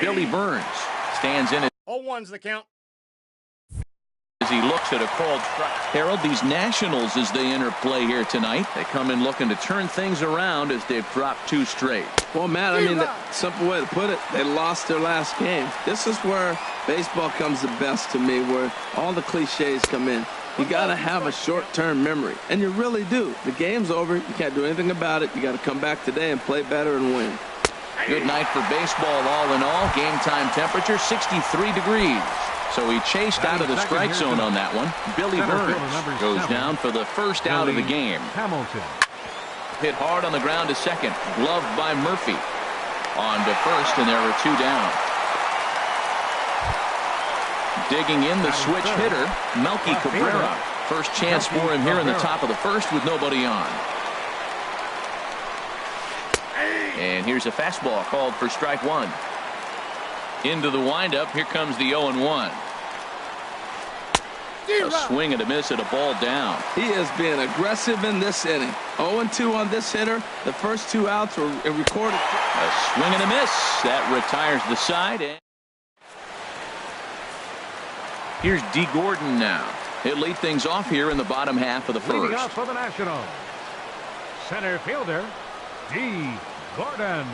Billy Burns stands in 0-1's the count. as he looks at a called strike. Harold, these Nationals, as they enter play here tonight, they come in looking to turn things around as they've dropped 2 straight. Well, Matt, I mean, the simple way to put it, they lost their last game. This is where baseball comes the best to me, where all the cliches come in. You got to have a short-term memory, and you really do. The game's over. You can't do anything about it. You got to come back today and play better and win. Good night for baseball all in all. Game time temperature 63 degrees. So he chased out of the strike zone on that one. Billy Burns goes down for the first out of the game. Hamilton. Hit hard on the ground to second. Gloved by Murphy. On to first, and there are 2 down. Digging in the switch hitter, Melky Cabrera. First chance for him here in the top of the first with nobody on. And here's a fastball called for strike 1. Into the windup. Here comes the 0-1. A swing and a miss at a ball down. He is being aggressive in this inning. 0-2 on this hitter. The first 2 outs were recorded. A swing and a miss. That retires the side. And here's D. Gordon now. He'll lead things off here in the bottom half of the Leading first. off for the Nationals, center fielder D. Gordon.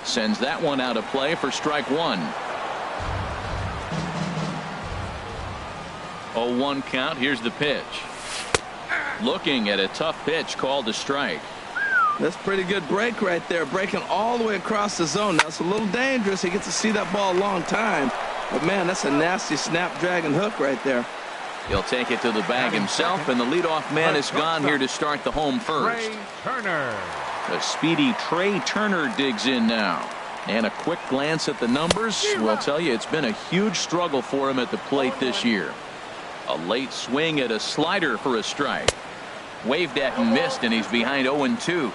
Sends that one out of play for strike 1. 0-1 count. Here's the pitch. Looking at a tough pitch called a strike. That's pretty good break right there. Breaking all the way across the zone. Now, it's a little dangerous. He gets to see that ball a long time. But, man, that's a nasty snapdragon hook right there. He'll take it to the bag himself, and the leadoff man is gone here to start the home first. Trey Turner. The speedy Trey Turner digs in now. And a quick glance at the numbers will tell you it's been a huge struggle for him at the plate this year. A late swing at a slider for a strike. Waved at and missed, and he's behind 0-2.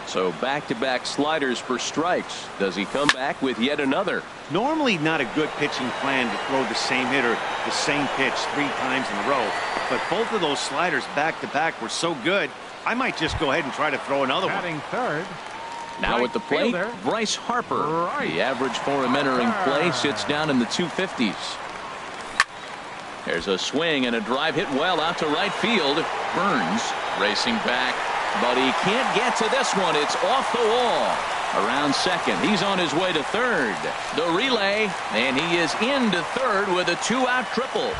So back-to-back sliders for strikes. Does he come back with yet another? Normally not a good pitching plan to throw the same hitter the same pitch 3 times in a row. But both of those sliders back-to-back were so good, I might just go ahead and try to throw another one. Batting third. Now Right at the plate, fielder, Bryce Harper. Bryce The average for him entering play sits down in the 250s. There's a swing and a drive hit well out to right field. Burns racing back, but he can't get to this one. It's off the wall. Around second. He's on his way to third. The relay, and he is into third with a 2-out triple.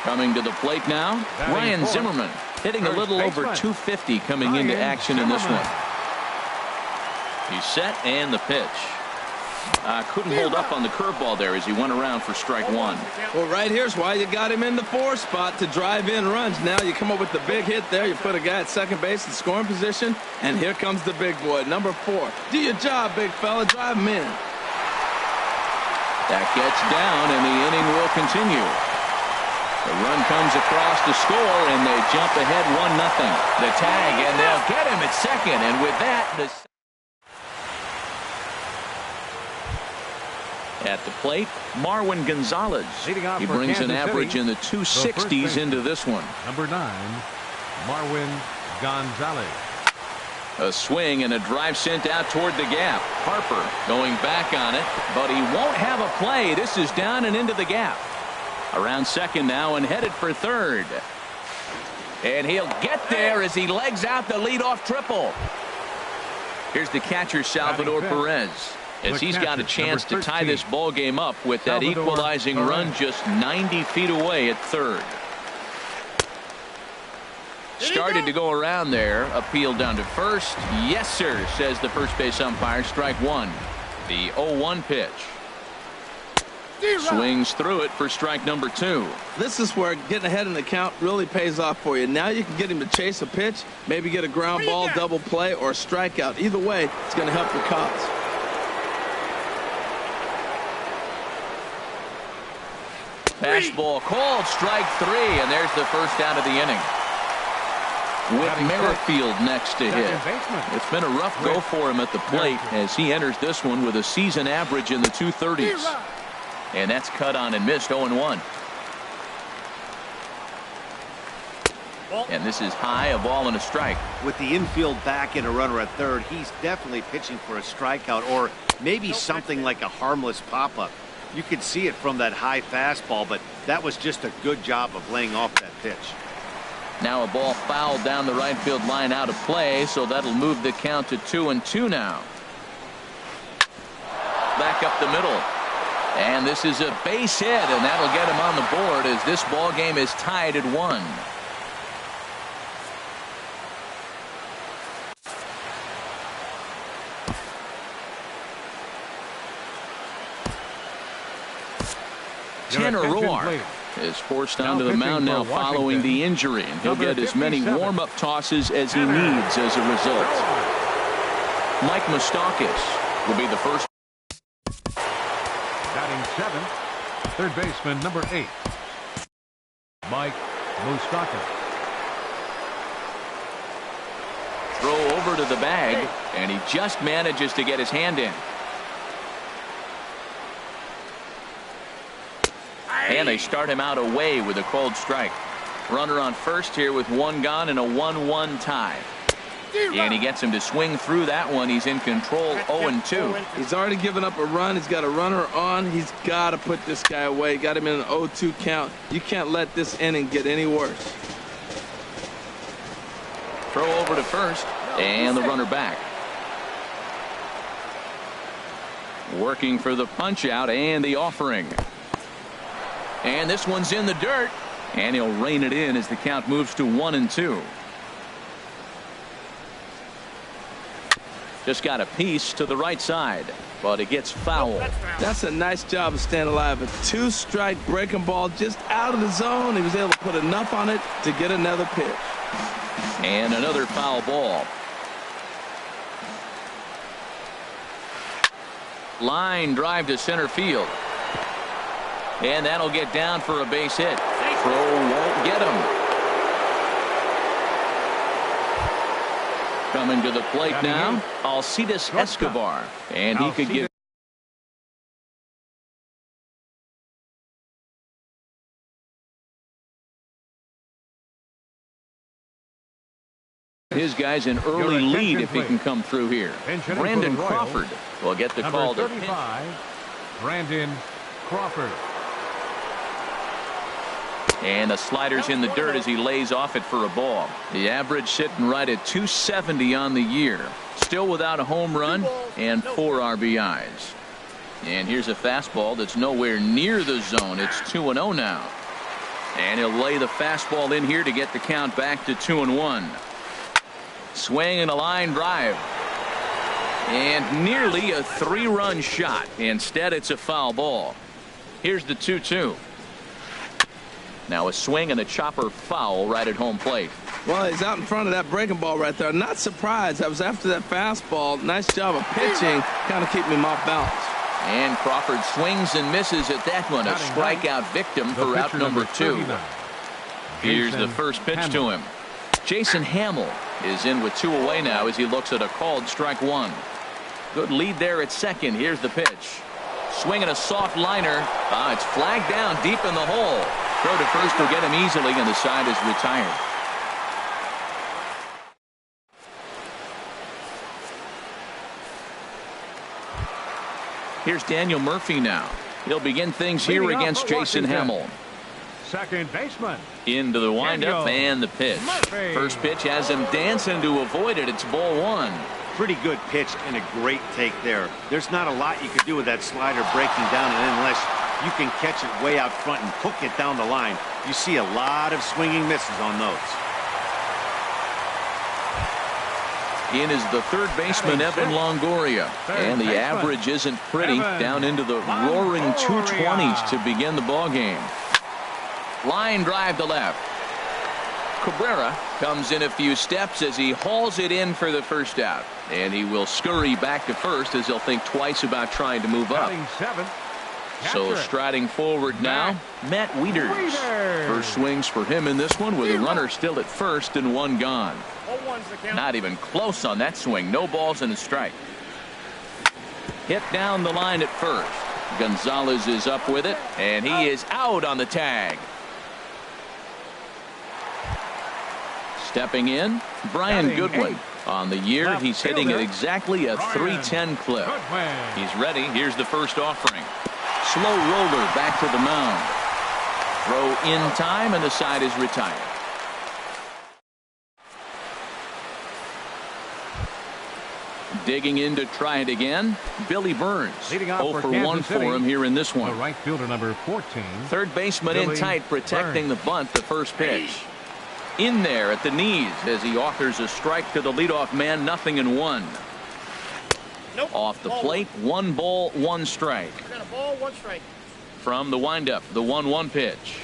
Coming to the plate now, Ryan fourth, Zimmerman, hitting a little over baseman, 250 coming into Ryan action in this Zimmerman. one. He's set, and the pitch. Couldn't hold up on the curveball there as he went around for strike 1. Well, right here's why you got him in the 4 spot to drive in runs. Now you come up with the big hit there. You put a guy at second base in scoring position, and here comes the big boy, number 4. Do your job, big fella. Drive him in. That gets down, and the inning will continue. The run comes across to score, and they jump ahead 1-0. The tag, and they'll get him at second, and with that, at the plate, Marwin Gonzalez. Leading off He for brings an Kansas average City, in the the 260s first into this one. Number 9, Marwin Gonzalez. A swing and a drive sent out toward the gap. Harper going back on it, but he won't have a play. This is down and into the gap. Around second now and headed for third. And he'll get there as he legs out the leadoff triple. Here's the catcher, Salvador Perez, as he's got a chance to tie this ball game up with that equalizing run just 90 feet away at third. Started to go around there. Appeal down to first. Yes, sir, says the first base umpire. Strike 1. The 0-1 pitch. Swings through it for strike number 2. This is where getting ahead in the count really pays off for you. Now you can get him to chase a pitch, maybe get a ground ball, double play, or a strikeout. Either way, it's going to help your cause. Fastball called, strike 3, and there's the first out of the inning. with Merrifield next to hit. It's been a rough go for him at the plate as he enters this one with a season average in the 230s. And that's cut on and missed. 0-1. And this is high, a ball and a strike. With the infield back and a runner at third, he's definitely pitching for a strikeout or maybe something like a harmless pop-up. You could see it from that high fastball, but that was just a good job of laying off that pitch. Now a ball fouled down the right field line out of play, so that'll move the count to 2-2 now. Back up the middle. And this is a base hit, and that'll get him on the board as this ball game is tied at 1. Tanner Roark is forced onto the mound now following the injury, and he'll get as many warm-up tosses as he needs as a result. Mike Moustakas will be the first. Batting 7th, third baseman number 8, Mike Moustakas. Throw over to the bag, and he just manages to get his hand in. And they start him out away with a cold strike. Runner on first here with 1 gone and a 1-1 tie. And he gets him to swing through that one. He's in control. 0-2. He's already given up a run. He's got a runner on. He's got to put this guy away. Got him in an 0-2 count. You can't let this inning get any worse. Throw over to first, and the runner back. Working for the punch out and the offering. And this one's in the dirt, and he'll rein it in as the count moves to 1-2. Just got a piece to the right side, but it gets fouled. That's a nice job of staying alive. A 2-strike breaking ball just out of the zone. He was able to put enough on it to get another pitch. And another foul ball. Line drive to center field. And that'll get down for a base hit. Throw won't get him. Coming to the plate now, Alcides Escobar. And he could give his guys an early lead if he can come through here. Brandon Crawford will get the call to pitch. Brandon Crawford. And the slider's in the dirt as he lays off it for a ball. The average sitting right at 270 on the year. Still without a home run and 4 RBIs. And here's a fastball that's nowhere near the zone. It's 2-0 now. And he'll lay the fastball in here to get the count back to 2-1. Swing and a line drive. And nearly a 3-run shot. Instead, it's a foul ball. Here's the 2-2. Now a swing and a chopper foul right at home plate. Well, he's out in front of that breaking ball right there. Not surprised. I was after that fastball. Nice job of pitching. Kind of keeping him off balance. And Crawford swings and misses at that one. A strikeout victim for out number 2. Here's the first pitch to him. Jason Hamill is in with 2 away now as he looks at a called strike 1. Good lead there at second. Here's the pitch. Swinging a soft liner. It's flagged down deep in the hole. Throw to first will get him easily, and the side is retired. Here's Daniel Murphy now. He'll begin things here against Jason Hamill. Second baseman. Into the windup and the pitch. First pitch has him dancing to avoid it. It's ball 1. Pretty good pitch and a great take there. There's not a lot you could do with that slider breaking down, and unless you can catch it way out front and hook it down the line, you see a lot of swinging misses on those. In is the third baseman, Evan Longoria. And the average isn't pretty. Down into the roaring 220s to begin the ball game. Line drive to left. Cabrera comes in a few steps as he hauls it in for the first out. And he will scurry back to first as he'll think twice about trying to move up. So striding forward now, Matt Wieters. First swings for him in this one with a runner still at first and one gone. Not even close on that swing. No balls and a strike. Hit down the line at first. Gonzalez is up with it, and he is out on the tag. Stepping in, Brian Goodwin. On the year, he's hitting at exactly a .310 clip. He's ready. Here's the first offering. Slow roller back to the mound. Throw in time, and the side is retired. Digging in to try it again, Billy Burns. 0 for 1 for him here in this one. The right fielder, number 14. Third baseman in tight, protecting the bunt, the first pitch. In there at the knees as he offers a strike to the leadoff man, 0-1. Nope. Off the plate, 1 ball, 1 strike. Got a ball, 1 strike. From the windup, the 1-1 pitch.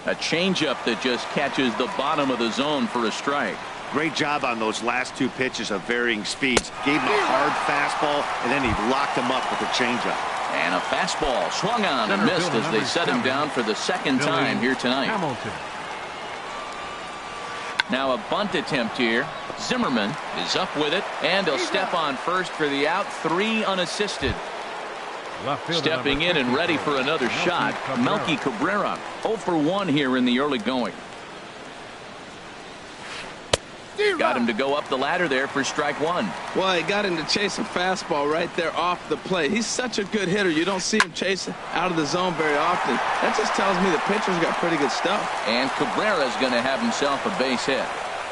A changeup that just catches the bottom of the zone for a strike. Great job on those last 2 pitches of varying speeds. Gave him a hard fastball, and then he locked him up with a changeup. And a fastball swung on and missed as they set him down for the second time here tonight. Hamilton. Now a bunt attempt here. Zimmerman is up with it, and he'll step on first for the out. 3 unassisted. Stepping in and ready for another shot, Melky Cabrera. 0 for 1 here in the early going. Got him to go up the ladder there for strike 1. Well, he got him to chase a fastball right there off the plate. He's such a good hitter. You don't see him chase out of the zone very often. That just tells me the pitcher's got pretty good stuff. And Cabrera's going to have himself a base hit.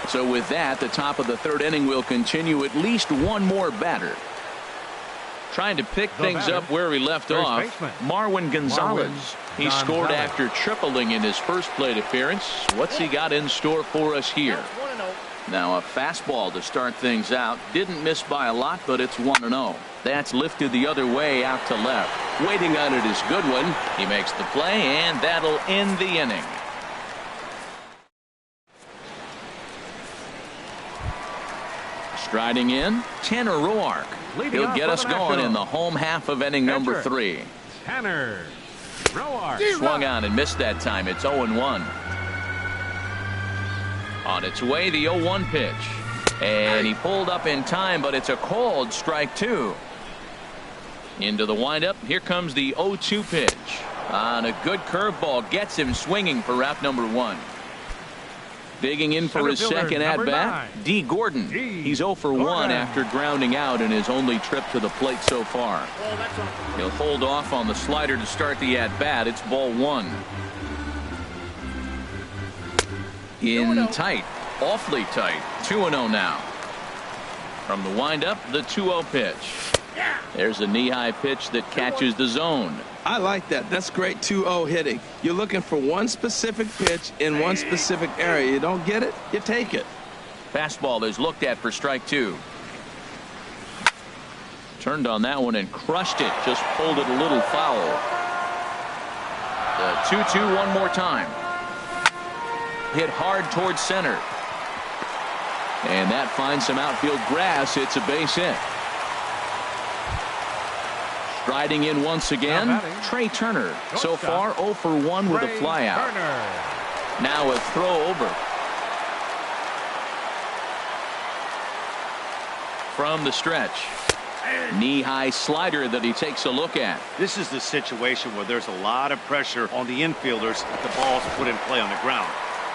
So with that, the top of the 3rd inning will continue. At least 1 more batter. Trying to pick things up where he left off, Marwin Gonzalez. He scored after tripling in his first plate appearance. What's he got in store for us here? Now a fastball to start things out. Didn't miss by a lot, but it's 1-0. That's lifted the other way out to left. Waiting on it is Goodwin. He makes the play, and that'll end the inning. Striding in, Tanner Roark. He'll get us going in the home half of inning number 3. Tanner Roark. Swung on and missed that time. It's 0-1. On its way, the 0-1 pitch. And he pulled up in time, but it's a called strike 2. Into the windup. Here comes the 0-2 pitch. On a good curveball, gets him swinging for route number 1. Digging in for his second at-bat, D. Gordon. He's 0 for 1 after grounding out in his only trip to the plate so far. He'll hold off on the slider to start the at-bat. It's ball 1. In tight, awfully tight. 2-0 now. From the windup, the 2-0 pitch. There's a knee-high pitch that catches the zone. I like that. That's great 2-0 hitting. You're looking for one specific pitch in one specific area. You don't get it, you take it. Fastball is looked at for strike 2. Turned on that one and crushed it. Just pulled it a little foul. The 2-2 one more time. Hit hard towards center. And that finds some outfield grass. It's a base hit. Striding in once again, Trey Turner. So far 0 for 1 with a flyout. Now a throw over. From the stretch. Knee-high slider that he takes a look at. This is the situation where there's a lot of pressure on the infielders if the ball's put in play on the ground.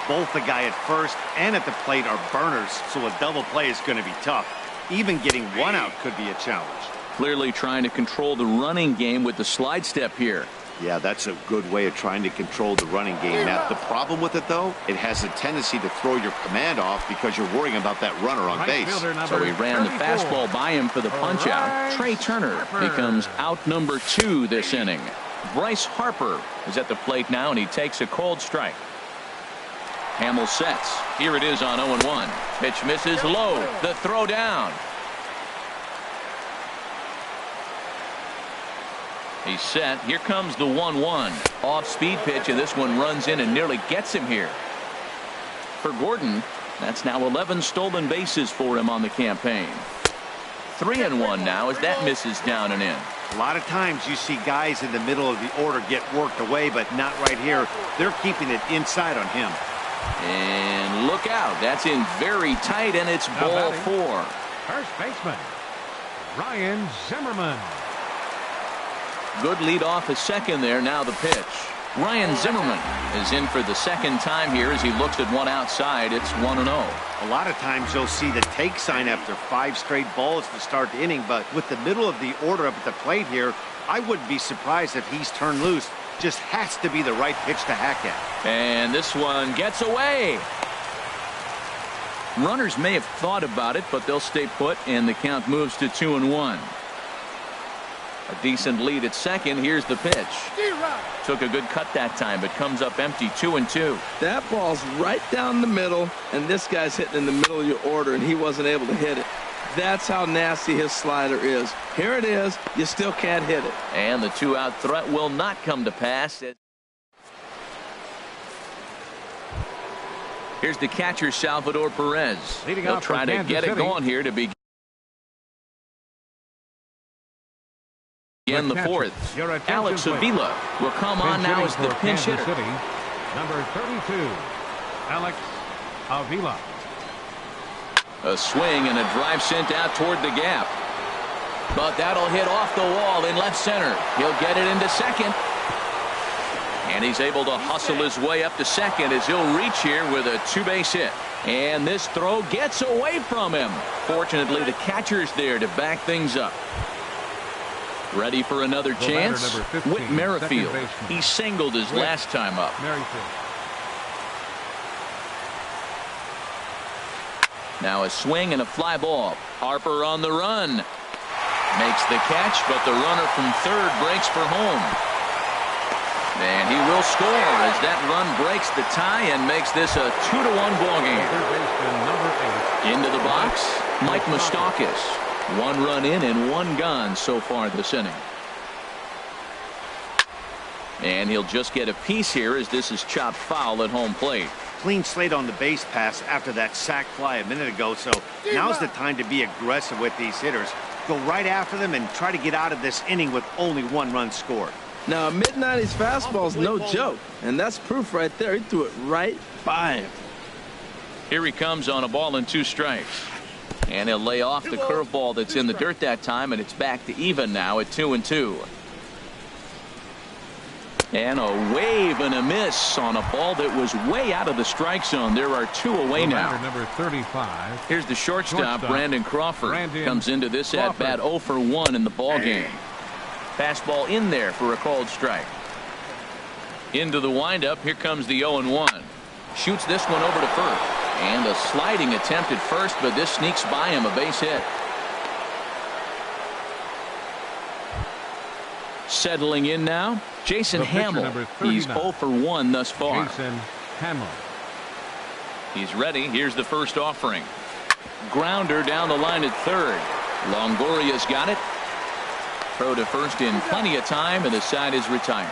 Both the guy at first and at the plate are burners, so a double play is going to be tough. Even getting 1 out could be a challenge. Clearly trying to control the running game with the slide step here. Yeah, that's a good way of trying to control the running game, Matt. The problem with it, though, it has a tendency to throw your command off because you're worrying about that runner on base. So he ran the fastball by him for the punch out. Trey Turner becomes out number 2 this inning. Bryce Harper is at the plate now, and he takes a cold strike. Hamill sets. Here it is on 0-1. Pitch misses low. The throw down. He's set. Here comes the 1-1. Off-speed pitch, and this one runs in and nearly gets him here. For Gordon, that's now 11 stolen bases for him on the campaign. 3-1 now as that misses down and in. A lot of times you see guys in the middle of the order get worked away, but not right here. They're keeping it inside on him. And look out. That's in very tight, and it's ball 4. First baseman, Ryan Zimmerman. Good lead off his second there. Now the pitch. Ryan Zimmerman is in for the second time here as he looks at one outside. It's 1-0. A lot of times you'll see the take sign after 5 straight balls to start the inning, but with the middle of the order up at the plate here, I wouldn't be surprised if he's turned loose. Just has to be the right pitch to hack at. And this one gets away. Runners may have thought about it, but they'll stay put, and the count moves to 2-1. A decent lead at second. Here's the pitch. Took a good cut that time, but comes up empty. 2-2. That ball's right down the middle, and this guy's hitting in the middle of your order, and he wasn't able to hit it. That's how nasty his slider is. Here it is. You still can't hit it. And the 2-out threat will not come to pass. Here's the catcher, Salvador Perez. They'll try to get it going here to begin the fourth. Alex Avila will come on now as the pinch hitter. Number 32, Alex Avila. A swing and a drive sent out toward the gap. But that'll hit off the wall in left center. He'll get it into second. And he's able to hustle his way up to second as he'll reach here with a 2-base hit. And this throw gets away from him. Fortunately, the catcher's there to back things up. Ready for another chance? Whit Merrifield. He singled his last time up. Now a swing and a fly ball. Harper on the run. Makes the catch, but the runner from third breaks for home. And he will score as that run breaks the tie and makes this a 2-1 ball game. Into the box, Mike Moustakas. 1 run in and 1 gone so far this inning. And he'll just get a piece here as this is chopped foul at home plate. Clean slate on the base pass after that sac fly a minute ago, so now's the time to be aggressive with these hitters. Go right after them and try to get out of this inning with only 1 run scored. Now, a mid-90s fastball is no joke, and that's proof right there. He threw it right by him. Here he comes on a ball and 2 strikes. And he'll lay off the curveball that's in the dirt that time, and it's back to even now at 2-2. And a wave and a miss on a ball that was way out of the strike zone. There are 2 away now. Number 35. Here's the shortstop, Brandon Crawford. Comes into this at bat 0 for 1 in the ball game. Fastball in there for a called strike. Into the windup. Here comes the 0-1. Shoots this one over to first. And a sliding attempt at first, but this sneaks by him, a base hit. Settling in now, Jason Hamill. He's 0 for 1 thus far. Jason Hamill. He's ready. Here's the first offering. Grounder down the line at third. Longoria's got it. Throw to first in plenty of time, and the side is retired.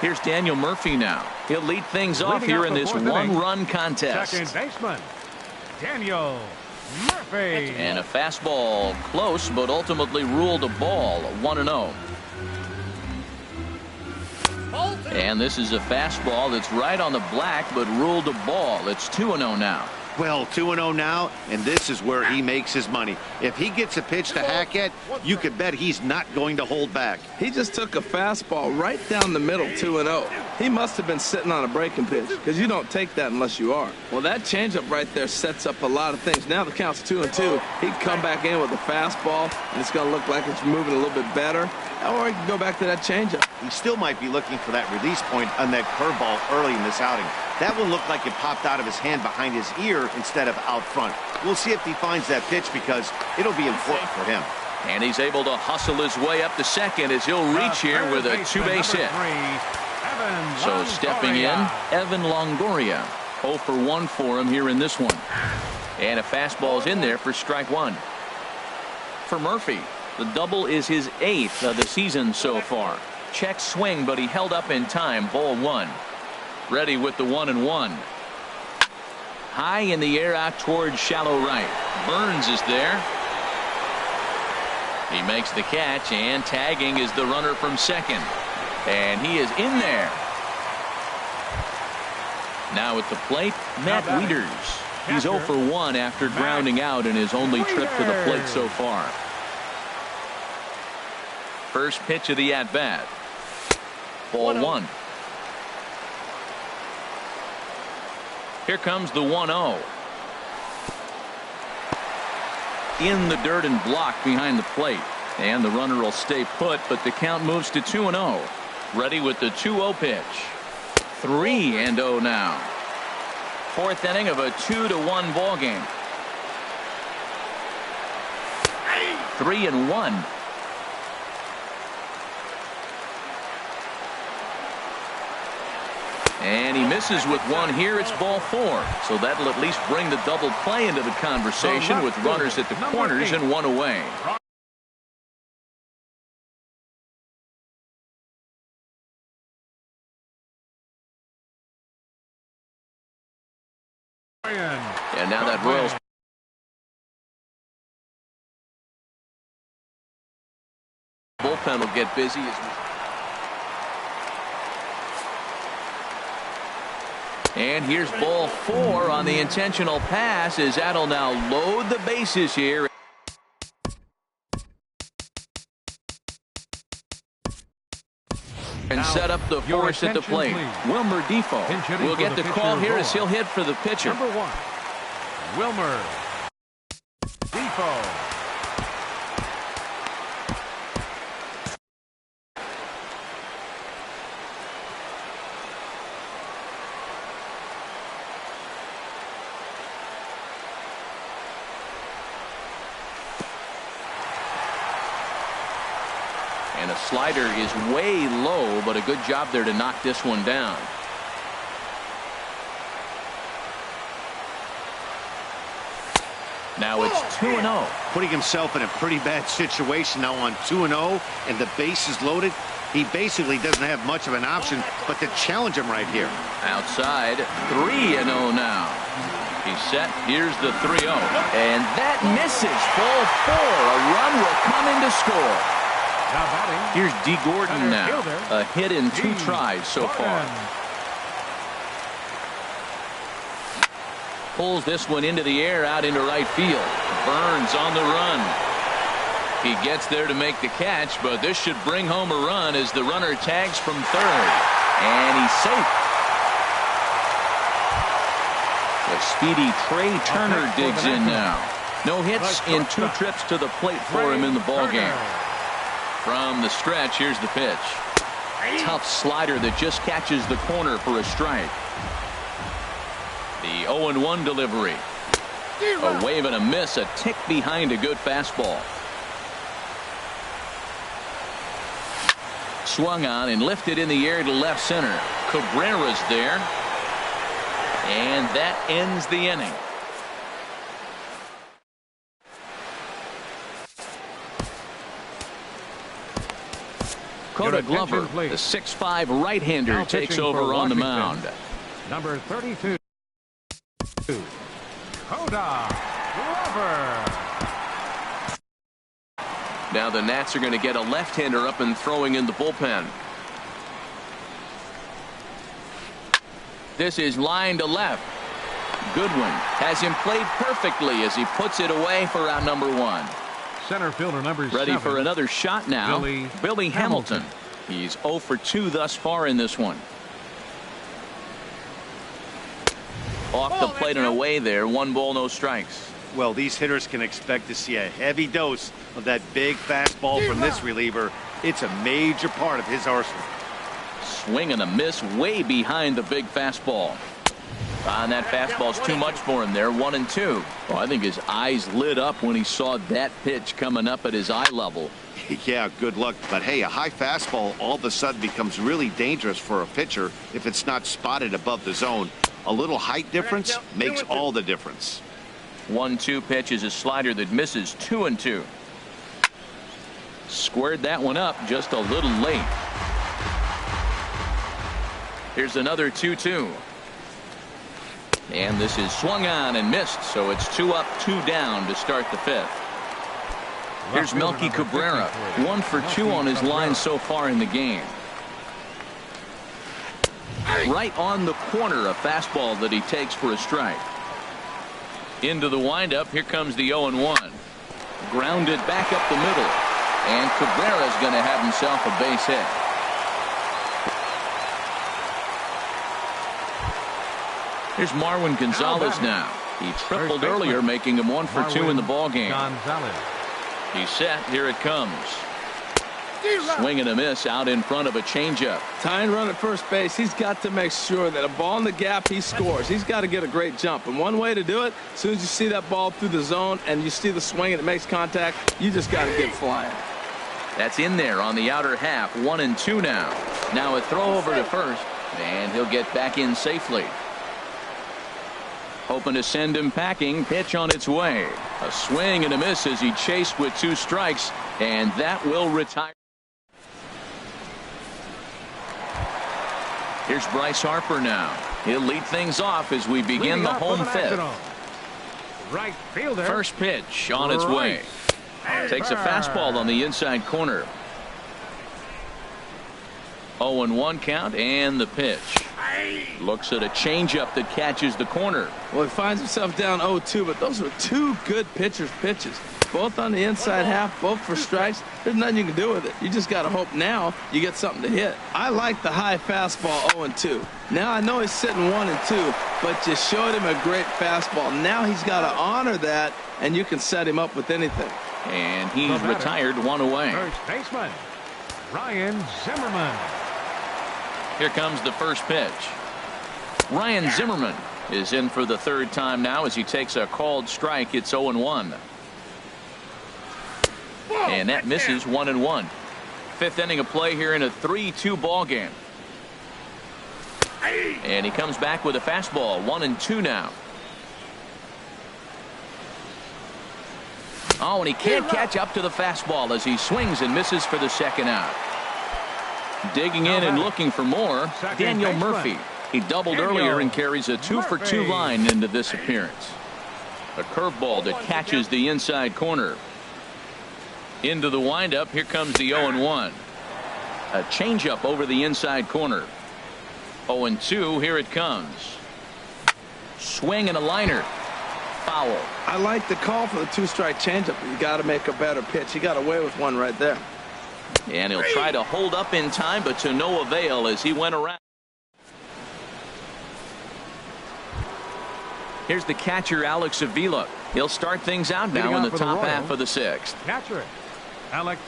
Here's Daniel Murphy now. He'll lead things off here in this 1-run contest. Second baseman, Daniel Murphy. And a fastball close, but ultimately ruled a ball. 1-0. And this is a fastball that's right on the black, but ruled a ball. It's 2-0 now. Well, 2-0 now, and this is where he makes his money. If he gets a pitch to hack at, you could bet he's not going to hold back. He just took a fastball right down the middle, 2-0. He must have been sitting on a breaking pitch, because you don't take that unless you are. Well, that changeup right there sets up a lot of things. Now the count's 2-2. He'd come back in with a fastball, and it's going to look like it's moving a little bit better. Or he can go back to that changeup. He still might be looking for that release point on that curveball early in this outing. That one looked like it popped out of his hand behind his ear instead of out front. We'll see if he finds that pitch because it'll be important for him. And he's able to hustle his way up to second as he'll reach here with a 2-base hit. So stepping in, Evan Longoria. 0 for 1 for him here in this one. And a fastball's in there for strike 1. For Murphy, the double is his 8th of the season so far. Check swing, but he held up in time. Ball 1. Ready with the 1-1. high in the air out towards shallow right. Burns is there. He makes the catch, and tagging is the runner from second. And he is in there. Now at the plate, Matt Wieters. He's 0 for 1 after grounding out in his only trip to the plate so far. First pitch of the at-bat. Ball 1. Here comes the 1-0. In the dirt and blocked behind the plate. And the runner will stay put, but the count moves to 2-0. Ready with the 2-0 pitch. 3-0 now. Fourth inning of a 2-1 ball game. 3-1. And he misses with one here. It's ball 4. So that'll at least bring the double play into the conversation with runners at the corners and one away. And now that Royals bullpen will get busy as and here's ball 4 on the intentional pass as that'll now load the bases here. And set up the force at the plate. Wilmer Defoe will get the call here as he'll hit for the pitcher. Number 1, Wilmer Defoe. And a slider is way low, but a good job there to knock this one down. Now it's 2-0. Putting himself in a pretty bad situation now on 2-0 and the bases loaded. He basically doesn't have much of an option but to challenge him right here. Outside, 3-0 now. He's set. Here's the 3-0. And that misses. Ball 4. A run will come in to score. Here's D. Gordon now. A hit in 2 tries so far. Pulls this one into the air out into right field. Burns on the run. He gets there to make the catch, but this should bring home a run as the runner tags from third. And he's safe. The speedy Trey Turner digs in now. No hits in 2 trips to the plate for him in the ballgame. From the stretch, here's the pitch. Tough slider that just catches the corner for a strike. The 0-1 delivery. A wave and a miss, a tick behind a good fastball. Swung on and lifted in the air to left center. Cabrera's there. And that ends the inning. Coda Glover, the 6'5" right-hander, takes over on the mound. Number 32, Coda Glover. Now the Nats are going to get a left-hander up and throwing in the bullpen. This is line to left. Goodwin has him played perfectly as he puts it away for out number 1. Center fielder number Ready 7. for another shot now. Billy Hamilton. He's 0 for 2 thus far in this one. Off the plate and away there. 1 ball, no strikes. Well, these hitters can expect to see a heavy dose of that big fastball from this reliever. It's a major part of his arsenal. Swing and a miss way behind the big fastball. And that fastball's too much for him there. 1-2. Well, I think his eyes lit up when he saw that pitch coming up at his eye level. Yeah, good luck. But hey, a high fastball all of a sudden becomes really dangerous for a pitcher if it's not spotted above the zone. A little height difference makes all the difference. 1-2 pitch is a slider that misses. 2-2. Squared that one up just a little late. Here's another 2-2. And this is swung on and missed, so it's 2 up, 2 down to start the 5th. Here's Melky Cabrera, 1 for 2 on his line so far in the game. Right on the corner, a fastball that he takes for a strike. Into the windup, here comes the 0-1. Grounded back up the middle, and Cabrera's going to have himself a base hit. Here's Marwin Gonzalez now. He tripled earlier, making him 1 for 2 in the ballgame. He's set. Here it comes. Swing and a miss out in front of a changeup. Tying run at first base. He's got to make sure that a ball in the gap, he scores. He's got to get a great jump. And one way to do it, as soon as you see that ball through the zone and you see the swing and it makes contact, you just got to get flying. That's in there on the outer half. 1-2 now. Now a throw over to first, and he'll get back in safely. Hoping to send him packing. Pitch on its way. A swing and a miss as he chased with 2 strikes, and that will retire. Here's Bryce Harper now. He'll lead things off as we begin the home 5th. Right fielder. First pitch on its way. Takes a fastball on the inside corner. 0-1 count, and the pitch. Looks at a changeup that catches the corner. Well, he finds himself down 0-2, but those were 2 good pitchers' pitches. Both on the inside half, both for strikes. There's nothing you can do with it. You just got to hope now you get something to hit. I like the high fastball 0-2. Now I know he's sitting 1-2, but you showed him a great fastball. Now he's got to honor that, and you can set him up with anything. And he's retired, 1 away. First baseman, Ryan Zimmerman. Here comes the first pitch. Ryan Zimmerman is in for the 3rd time now as he takes a called strike. It's 0-1. And that misses. 1-1. 5th inning of play here in a 3-2 ball game. And he comes back with a fastball. 1-2 now. Oh, and he can't catch up to the fastball as he swings and misses for the 2nd out. Digging in and looking for more, Daniel Murphy. He doubled earlier and carries a 2 for 2 line into this appearance. A curveball that catches the inside corner. Into the windup, here comes the 0-1. A changeup over the inside corner. 0-2, here it comes. Swing and a liner. Foul. I like the call for the 2-strike changeup, but you got to make a better pitch. He got away with one right there. And he'll try to hold up in time, but to no avail as he went around. Here's the catcher, Alex Avila. He'll start things out now in the top half of the 6th. Catcher, Alex.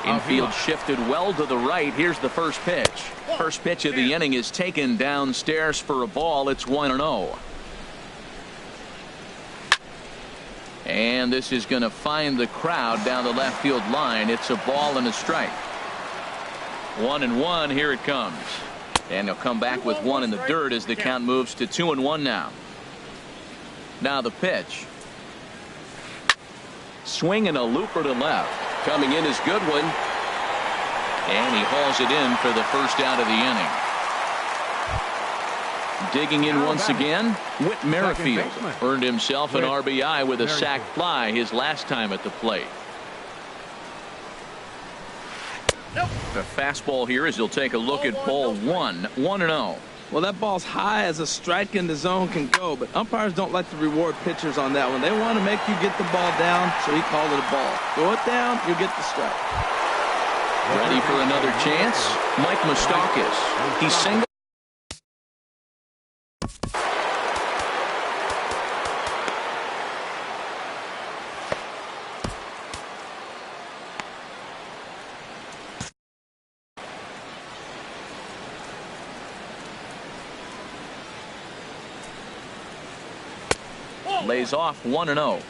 Infield shifted well to the right. Here's the first pitch. First pitch of the inning is taken downstairs for a ball. It's 1-0. And this is going to find the crowd down the left field line. It's a ball and a strike. 1-1. Here it comes. And he'll come back with 1 in the dirt as the count moves to 2-1 now. Now the pitch. Swing and a looper to left. Coming in is Goodwin. And he hauls it in for the 1st out of the inning. Digging in once again, Whit Merrifield earned himself an RBI with a sac fly his last time at the plate. The fastball here as he'll take a look at ball 1. 1-0. Well, that ball's high as a strike in the zone can go, but umpires don't like to reward pitchers on that one. They want to make you get the ball down, so he called it a ball. Go it down, you get the strike. Ready for another chance? Mike Moustakas. He's single. Lays off 1-0.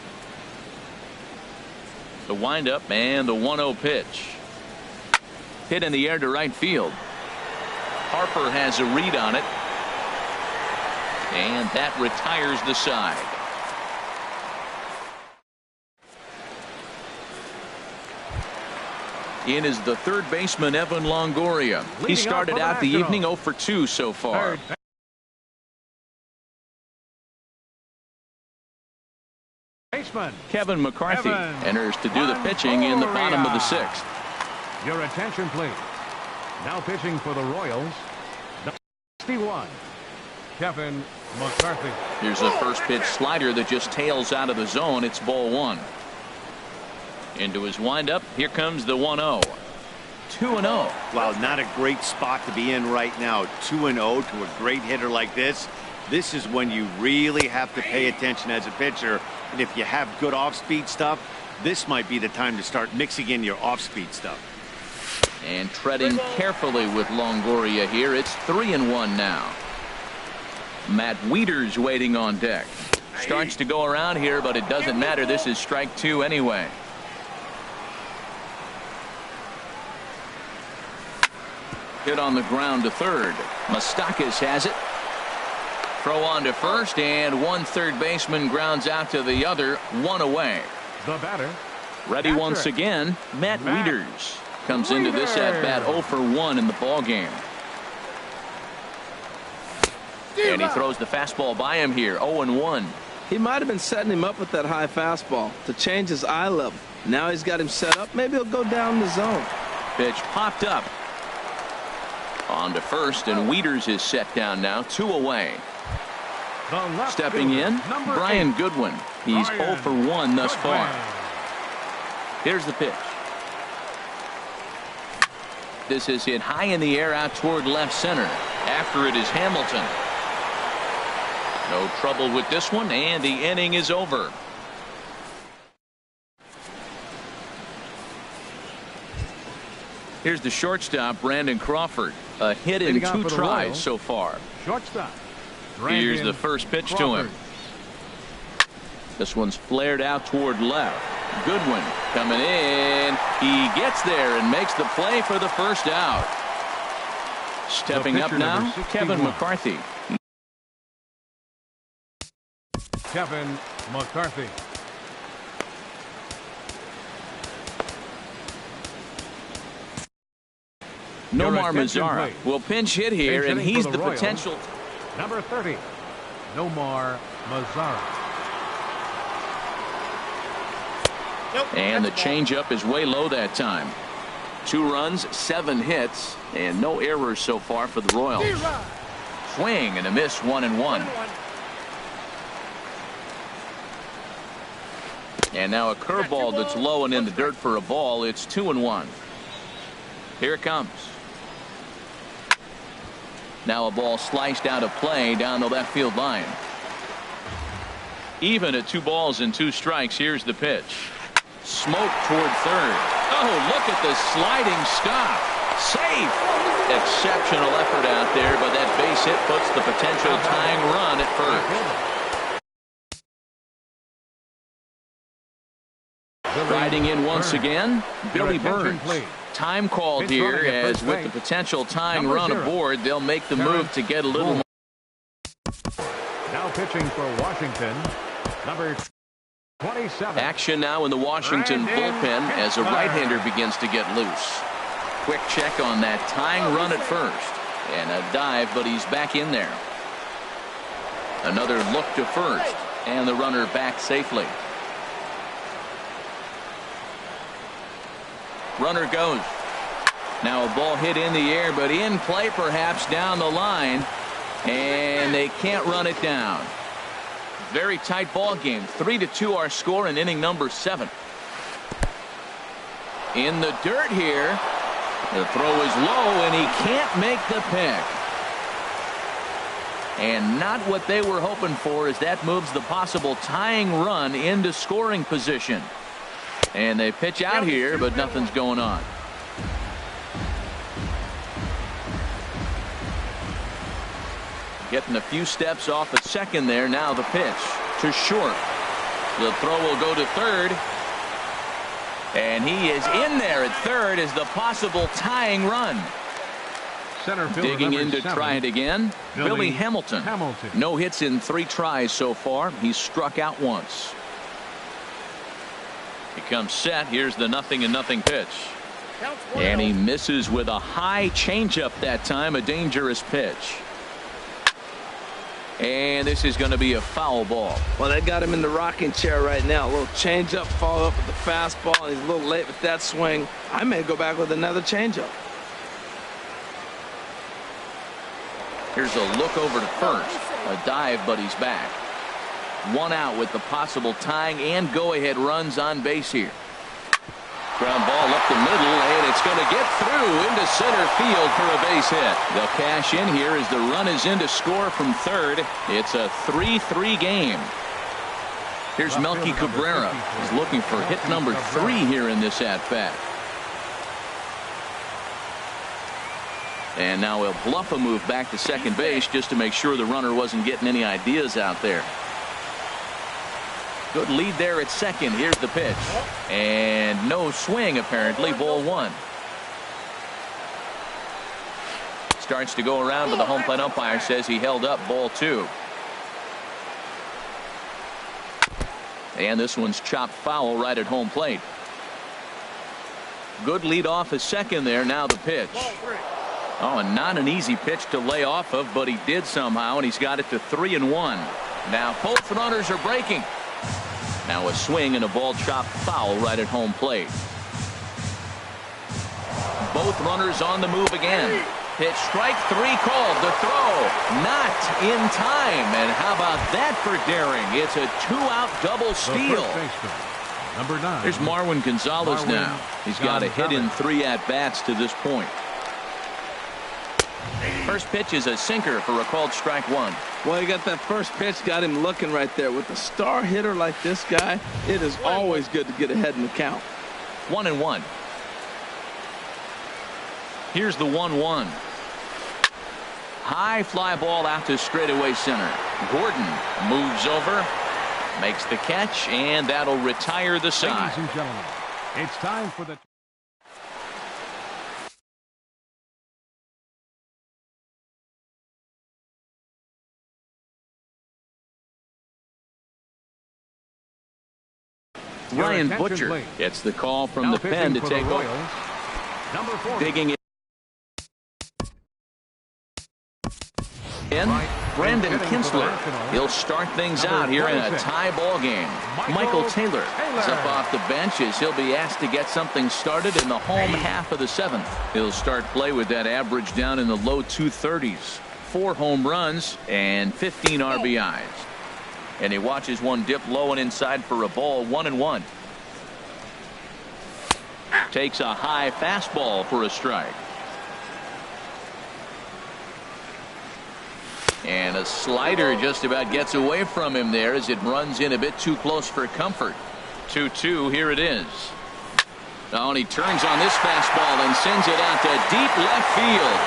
The windup and the 1-0 pitch. Hit in the air to right field. Harper has a read on it. And that retires the side. In is the 3rd baseman, Evan Longoria. He started out the evening 0 for 2 so far. baseman. Kevin McCarthy enters to do the pitching in the bottom of the 6th. Your attention, please. Now pitching for the Royals, 61, Kevin McCarthy. Here's the first pitch slider that just tails out of the zone. It's ball 1. Into his windup. Here comes the 1-0. 2-0. Wow, not a great spot to be in right now. 2-0 to a great hitter like this. This is when you really have to pay attention as a pitcher. And if you have good off-speed stuff, this might be the time to start mixing in your off-speed stuff. And treading carefully with Longoria here. It's 3-1 now. Matt Wieters waiting on deck. Starts to go around here, but it doesn't matter. This is strike 2 anyway. Hit on the ground to third. Moustakas has it. Throw on to first, and one third baseman grounds out to the other. 1 away. The batter. Ready once again. Matt Wieters comes into this at bat 0 for 1 in the ball game. And he throws the fastball by him here. 0-1. He might have been setting him up with that high fastball to change his eye level. Now he's got him set up. Maybe he'll go down the zone. Pitch popped up. On to first, and Wieters is set down now. 2 away. Stepping in, Brian Goodwin. He's 0 for 1 thus far. Here's the pitch. This is hit high in the air out toward left center. After it is Hamilton. No trouble with this one, and the inning is over. Here's the shortstop, Brandon Crawford. A hit in 2 tries so far. Shortstop. Here's the first pitch to him. This one's flared out toward left. Goodwin coming in. He gets there and makes the play for the first out. Stepping up now, Kevin McCarthy. Kevin McCarthy. Nomar Mazara will pinch hit here, and he's the potential. Number 30, Nomar Mazara. And the changeup is way low that time. 2 runs, 7 hits, and no errors so far for the Royals. Swing and a miss, 1-1. And now a curveball that's low and in the dirt for a ball. It's 2-1. Here it comes. Now a ball sliced out of play down the left field line. Even at 2 balls and 2 strikes. Here's the pitch. Smoke toward third. Oh, look at the sliding stop. Safe. Exceptional effort out there, but that base hit puts the potential tying run at first. Riding in once again, Billy Burns. Time called here, as with the potential tying run aboard, they'll make the move to get a little more. Now pitching for Washington, number 27. Action now in the Washington bullpen as a right-hander begins to get loose. Quick check on that tying run at first. And a dive, but he's back in there. Another look to first, and the runner back safely. Runner goes. Now a ball hit in the air, but in play perhaps down the line, and they can't run it down. Very tight ball game. 3-2 our score in inning number 7. In the dirt here. The throw is low, and he can't make the pick. And not what they were hoping for, as that moves the possible tying run into scoring position. And they pitch out here, but nothing's going on. Getting a few steps off at second there. Now the pitch to short. The throw will go to third. And he is in there at third as the possible tying run. Digging in to try it again. Billy Hamilton. No hits in 3 tries so far. He's struck out once. He comes set. Here's the 0-0 pitch. And he misses with a high changeup that time. A dangerous pitch. And this is going to be a foul ball. Well, they got him in the rocking chair right now. A little changeup, follow up with the fastball, and he's a little late with that swing. I may go back with another changeup. Here's a look over to first. A dive, but he's back. One out with the possible tying and go-ahead runs on base here. Ground ball up the middle, and it's going to get through into center field for a base hit. They'll cash in here as the run is in to score from third. It's a 3-3 game. Here's Melky Cabrera. He's looking for hit number 3 here in this at-bat. And now he'll bluff a move back to second base just to make sure the runner wasn't getting any ideas out there. Good lead there at second. Here's the pitch. And no swing, apparently. Ball 1. Starts to go around, but the home plate umpire says he held up. Ball 2. And this one's chopped foul right at home plate. Good lead off at second there. Now the pitch. Oh, and not an easy pitch to lay off of, but he did somehow, and he's got it to 3-1. Now both runners are breaking. Now a swing and a ball chopped foul right at home plate. Both runners on the move again. Pitch strike 3 called. The throw not in time. And how about that for daring? It's a 2-out double steal. Number 9. Here's Marwin Gonzalez now. He's got a hit in 3 at-bats to this point. First pitch is a sinker for a called strike 1. Well, you got that first pitch, got him looking right there. With a star hitter like this guy, it is always good to get ahead in the count. 1-1. Here's the 1-1. High fly ball out to straightaway center. Gordon moves over, makes the catch, and that'll retire the side. Ladies and gentlemen, it's time for the Ryan Butcher gets the call from the pen to take over. Number 4. Digging in, Brandon Kinsler. He'll start things out here in a tie ball game. Michael Taylor is up off the bench as he'll be asked to get something started in the home half of the 7th. He'll start play with that average down in the low 230s. 4 home runs and 15 RBIs. And he watches one dip low and inside for a ball. 1-1. Takes a high fastball for a strike. And a slider just about gets away from him there as it runs in a bit too close for comfort. 2-2. Here it is. Oh, and he turns on this fastball and sends it out to deep left field.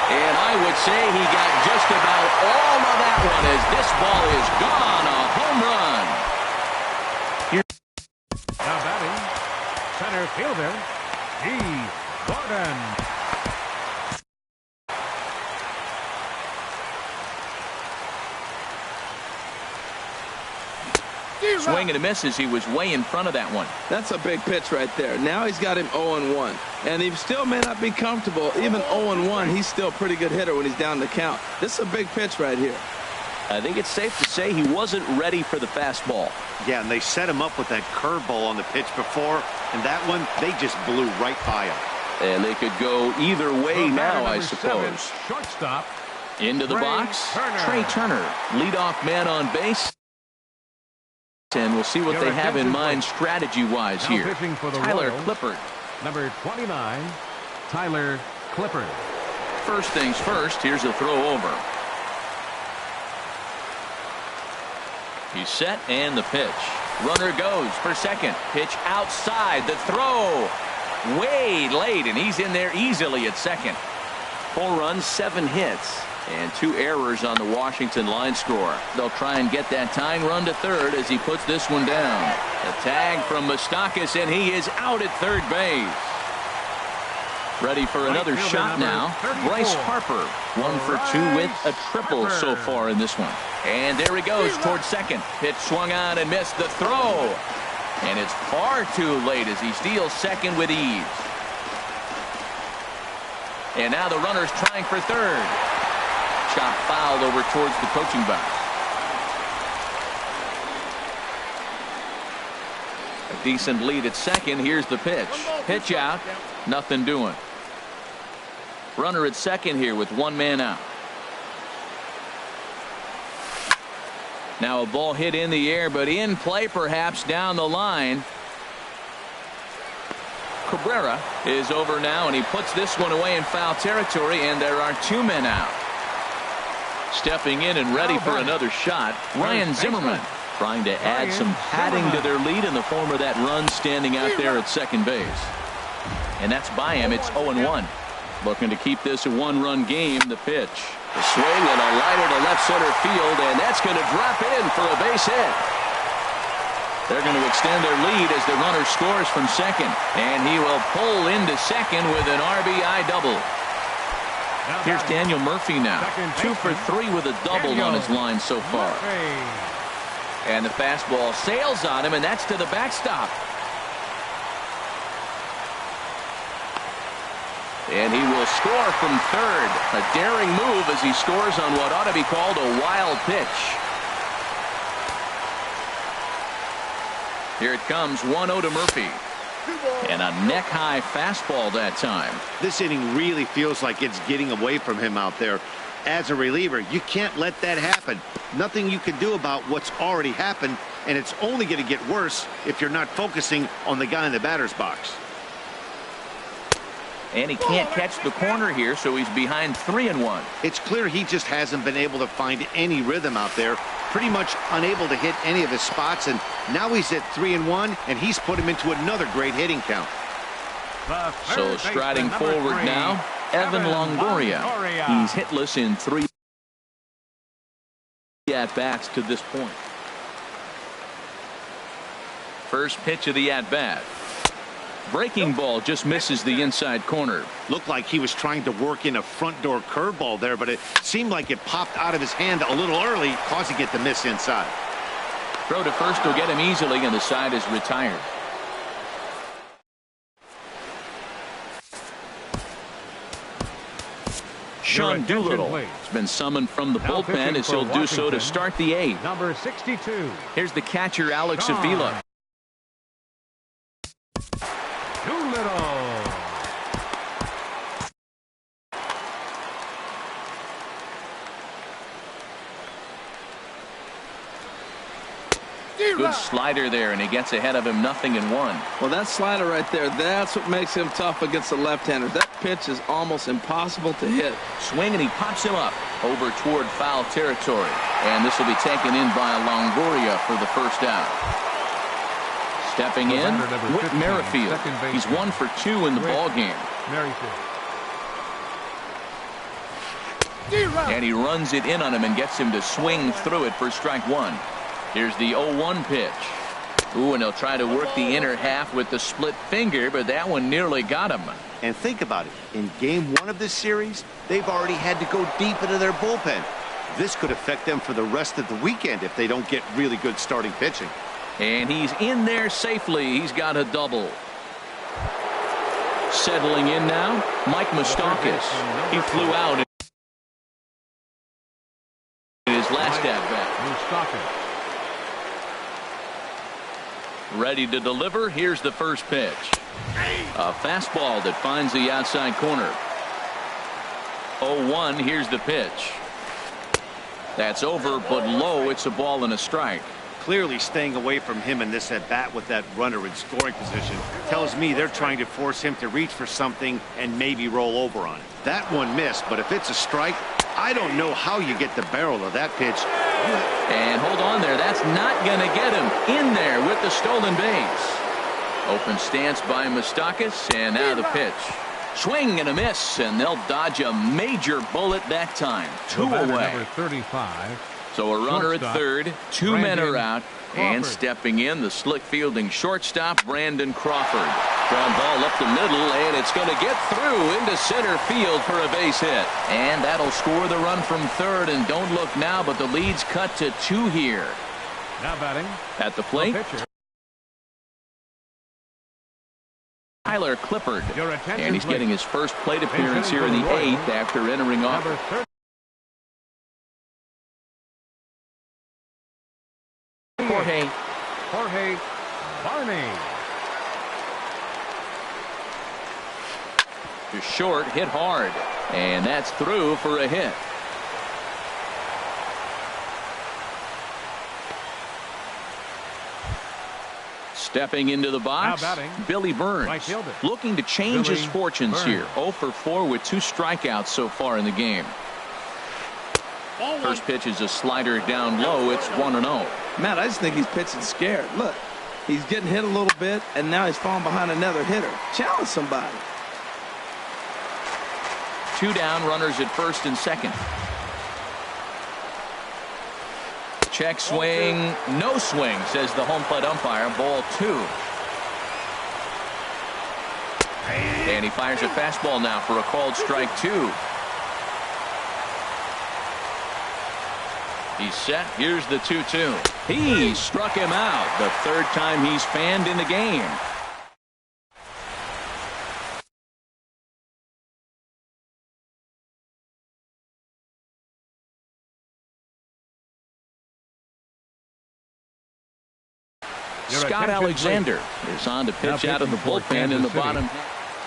And I would say he got just about all of that one as this ball is gone. A home run. Now batting, center fielder, Gordon. Swing and a miss as he was way in front of that one. That's a big pitch right there. Now he's got him 0-1. And he still may not be comfortable. Even 0-1, he's still a pretty good hitter when he's down the count. This is a big pitch right here. I think it's safe to say he wasn't ready for the fastball. Yeah, and they set him up with that curveball on the pitch before, and that one, they just blew right by him. And they could go either way now, I suppose. Shortstop. Into the box, Trey Turner, leadoff man on base. And we'll see what they have in mind strategy-wise here. Tyler Clippard. Number 29, Tyler Clippard. First things first, here's a throw over. He's set and the pitch. Runner goes for second. Pitch outside. The throw way late, and he's in there easily at second. 4 runs, 7 hits. And 2 errors on the Washington line score. They'll try and get that tying run to third as he puts this one down. A tag from Moustakas, and he is out at third base. Ready for another shot now. Bryce Harper, 1 for 2 with a triple so far in this one. And there he goes towards second. Pitch swung on and missed the throw. And it's far too late as he steals second with ease. And now the runner's trying for third. Shot fouled over towards the coaching box. A decent lead at second. Here's the pitch. Pitch out. Nothing doing. Runner at second here with one man out. Now a ball hit in the air, but in play perhaps down the line. Cabrera is over now, and he puts this one away in foul territory, and there are two men out. Stepping in and ready for another shot, Ryan Zimmerman, trying to add some padding to their lead in the form of that run standing out there at second base. And that's by him. It's 0-1. Looking to keep this a one-run game. The pitch. The swing and a liner to left center field, and that's going to drop in for a base hit. They're going to extend their lead as the runner scores from second, and he will pull into second with an RBI double. Here's Daniel Murphy now. 2 for 3 with a double on his line so far. And the fastball sails on him, and that's to the backstop. And he will score from third. A daring move as he scores on what ought to be called a wild pitch. Here it comes, 1-0 to Murphy. And a neck-high fastball that time. This inning really feels like it's getting away from him out there. As a reliever, you can't let that happen. Nothing you can do about what's already happened, and it's only going to get worse if you're not focusing on the guy in the batter's box. And he can't catch the corner here, so he's behind 3-1. It's clear he just hasn't been able to find any rhythm out there. Pretty much unable to hit any of his spots, and now he's at 3-1, and he's put him into another great hitting count. So striding forward now, Evan Longoria. He's hitless in 3 at-bats to this point. First pitch of the at-bat. Breaking ball just misses the inside corner. Looked like he was trying to work in a front door curveball there, but it seemed like it popped out of his hand a little early, causing it to miss inside. Throw to first will get him easily, and the side is retired. Sean Doolittle has been summoned from the bullpen as he'll do so to start the 8th. Number 62. Here's the catcher, Alex Avila. Good slider there, and he gets ahead of him, 0-1. Well, that slider right there, that's what makes him tough against the left-handers. That pitch is almost impossible to hit. Swing, and he pops him up over toward foul territory. And this will be taken in by Longoria for the first out. Stepping in, Whit Merrifield. He's 1 for 2 in the ballgame. And he runs it in on him and gets him to swing through it for strike 1. Here's the 0-1 pitch. Ooh, and he'll try to work the inner half with the split finger, but that one nearly got him. And think about it. In game 1 of this series, they've already had to go deep into their bullpen. This could affect them for the rest of the weekend if they don't get really good starting pitching. And he's in there safely. He's got a double. Settling in now, Mike Moustakas. He flew out in his last at-bat. Ready to deliver. Here's the first pitch. A fastball that finds the outside corner. 0-1. Here's the pitch. That's over, but low. It's a ball and a strike. Clearly staying away from him in this at-bat with that runner in scoring position tells me they're trying to force him to reach for something and maybe roll over on it. That one missed, but if it's a strike, I don't know how you get the barrel of that pitch. And hold on there. That's not going to get him in there with the stolen base. Open stance by Moustakas, and now the pitch. Swing and a miss, and they'll dodge a major bullet that time. 2 away. Number 35. So a runner at third, 2 men are out, and stepping in, the slick fielding shortstop, Brandon Crawford. Ground ball up the middle, and it's going to get through into center field for a base hit. And that'll score the run from third, and don't look now, but the lead's cut to 2 here. Now batting at the plate, Tyler Clippard, and he's getting his first plate appearance here in the 8th after entering off. Jorge Barney. To short, hit hard. And that's through for a hit. Stepping into the box, Billy Burns, right looking to change his fortunes here. 0 for 4 with 2 strikeouts so far in the game. First pitch is a slider down low. It's 1-0. Matt, I just think he's pitching scared. Look, he's getting hit a little bit, and now he's falling behind another hitter. Challenge somebody. 2 down, runners at first and second. Check swing, no swing, says the home plate umpire. Ball 2. And he fires a fastball now for a called strike 2. He's set. Here's the 2-2. He struck him out. The 3rd time he's fanned in the game. Scott Alexander is on to pitch out of the bullpen in the bottom.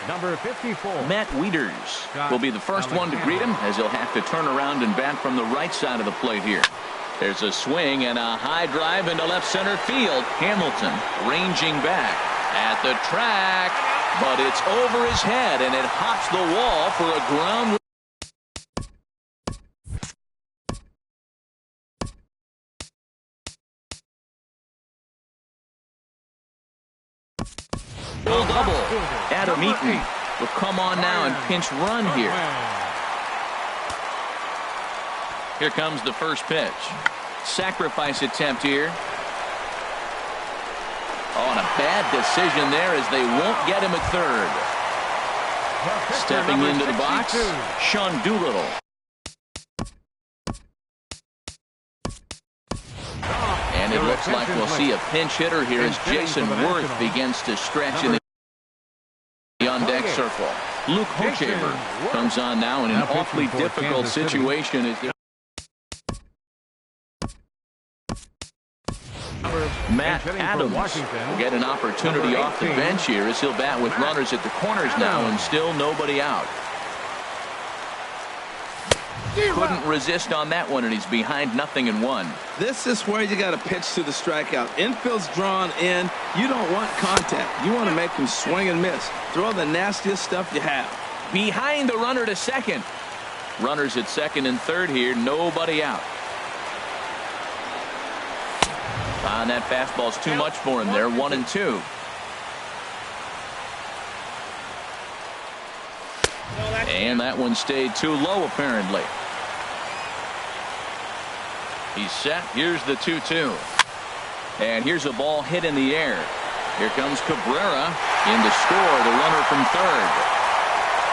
Number 54. Matt Wieters will be the first one to greet him, as he'll have to turn around and bat from the right side of the plate here. There's a swing and a high drive into left center field. Hamilton ranging back at the track, but it's over his head and it hops the wall for a ground. Full double. Adam Eaton will come on now and pinch run here. Here comes the first pitch. Sacrifice attempt here. Oh, and a bad decision there as they won't get him at third. Stepping into the box, Sean Doolittle. And it looks like we'll see a pinch hitter here as Jason Worth begins to stretch in the on-deck circle. Luke Hochever comes on now in an awfully difficult situation. Matt Adams will get an opportunity off the bench here as he'll bat with runners at the corners now and still nobody out. Couldn't resist on that one, and he's behind 0-1. This is where you got to pitch to the strikeout. Infield's drawn in. You don't want contact. You want to make him swing and miss. Throw the nastiest stuff you have. Behind the runner to second. Runners at second and third here. Nobody out. And that fastball's too much for him there. 1-2. And that one stayed too low, apparently. He's set. Here's the 2-2. And here's a ball hit in the air. Here comes Cabrera in to score, the runner from third.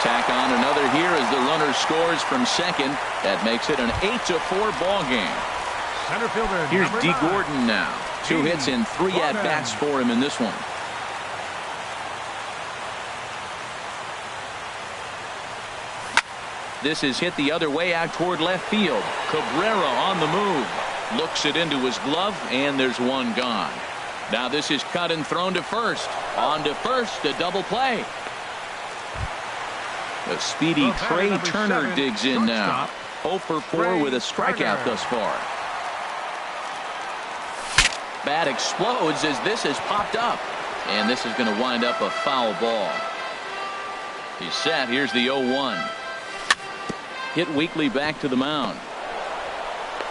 Tack on another here as the runner scores from second. That makes it an 8-4 ball game. Center fielder. Here's D. Gordon now. 2 hits and 3 at-bats for him in this one. This is hit the other way out toward left field. Cabrera on the move. Looks it into his glove, and there's one gone. Now this is cut and thrown to first. On to first, a double play. The speedy Trey Turner digs in now. 0 for 4 with a strikeout thus far. Bat explodes as this has popped up. And this is going to wind up a foul ball. He's set. Here's the 0-1. Hit weakly back to the mound.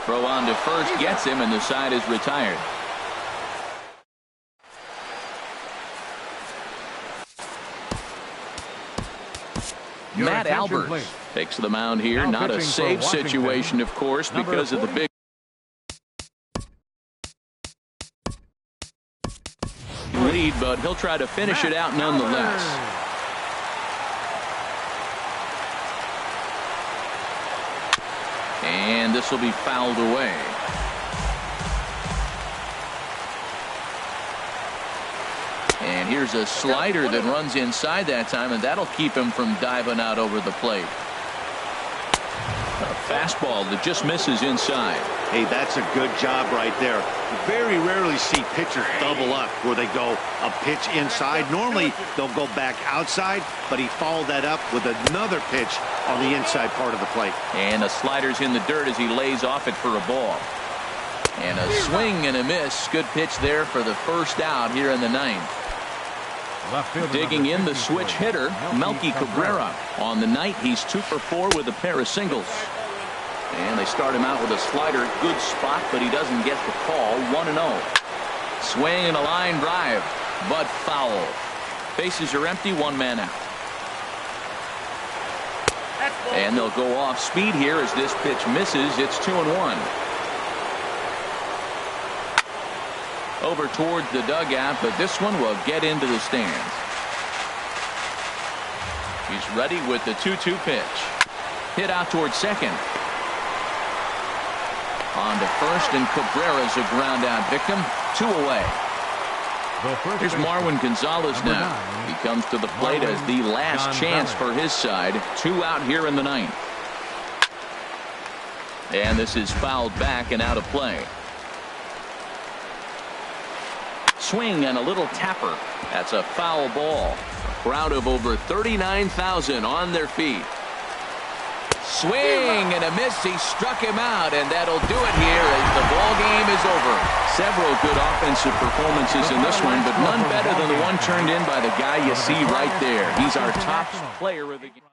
Throw on to first gets him, and the side is retired. Matt Albers takes the mound here. Not a safe situation, of course, because of the big lead, but he'll try to finish it out nonetheless. And this will be fouled away. And here's a slider that runs inside that time, and that'll keep him from diving out over the plate. A fastball that just misses inside. Hey, that's a good job right there. You very rarely see pitchers double up where they go a pitch inside. Normally, they'll go back outside, but he followed that up with another pitch on the inside part of the plate. And a slider's in the dirt as he lays off it for a ball. And a swing and a miss. Good pitch there for the first out here in the ninth. Digging in the switch hitter, Melky Cabrera. On the night, he's 2 for 4 with a pair of singles. And they start him out with a slider. Good spot, but he doesn't get the call. 1-0. Swing and a line drive, but foul. Bases are empty, 1 man out. And they'll go off speed here as this pitch misses. It's 2-1. Over towards the dugout, but this one will get into the stands. He's ready with the 2-2 pitch. Hit out towards second. On to first, and Cabrera's a ground out victim. 2 away. Here's Marwin Gonzalez now. He comes to the plate as the last chance for his side. 2 out here in the ninth. And this is fouled back and out of play. Swing and a little tapper. That's a foul ball. A crowd of over 39,000 on their feet. Swing and a miss. He struck him out, and that'll do it here as the ball game is over. Several good offensive performances in this one, but none better than the one turned in by the guy you see right there. He's our top player of the game.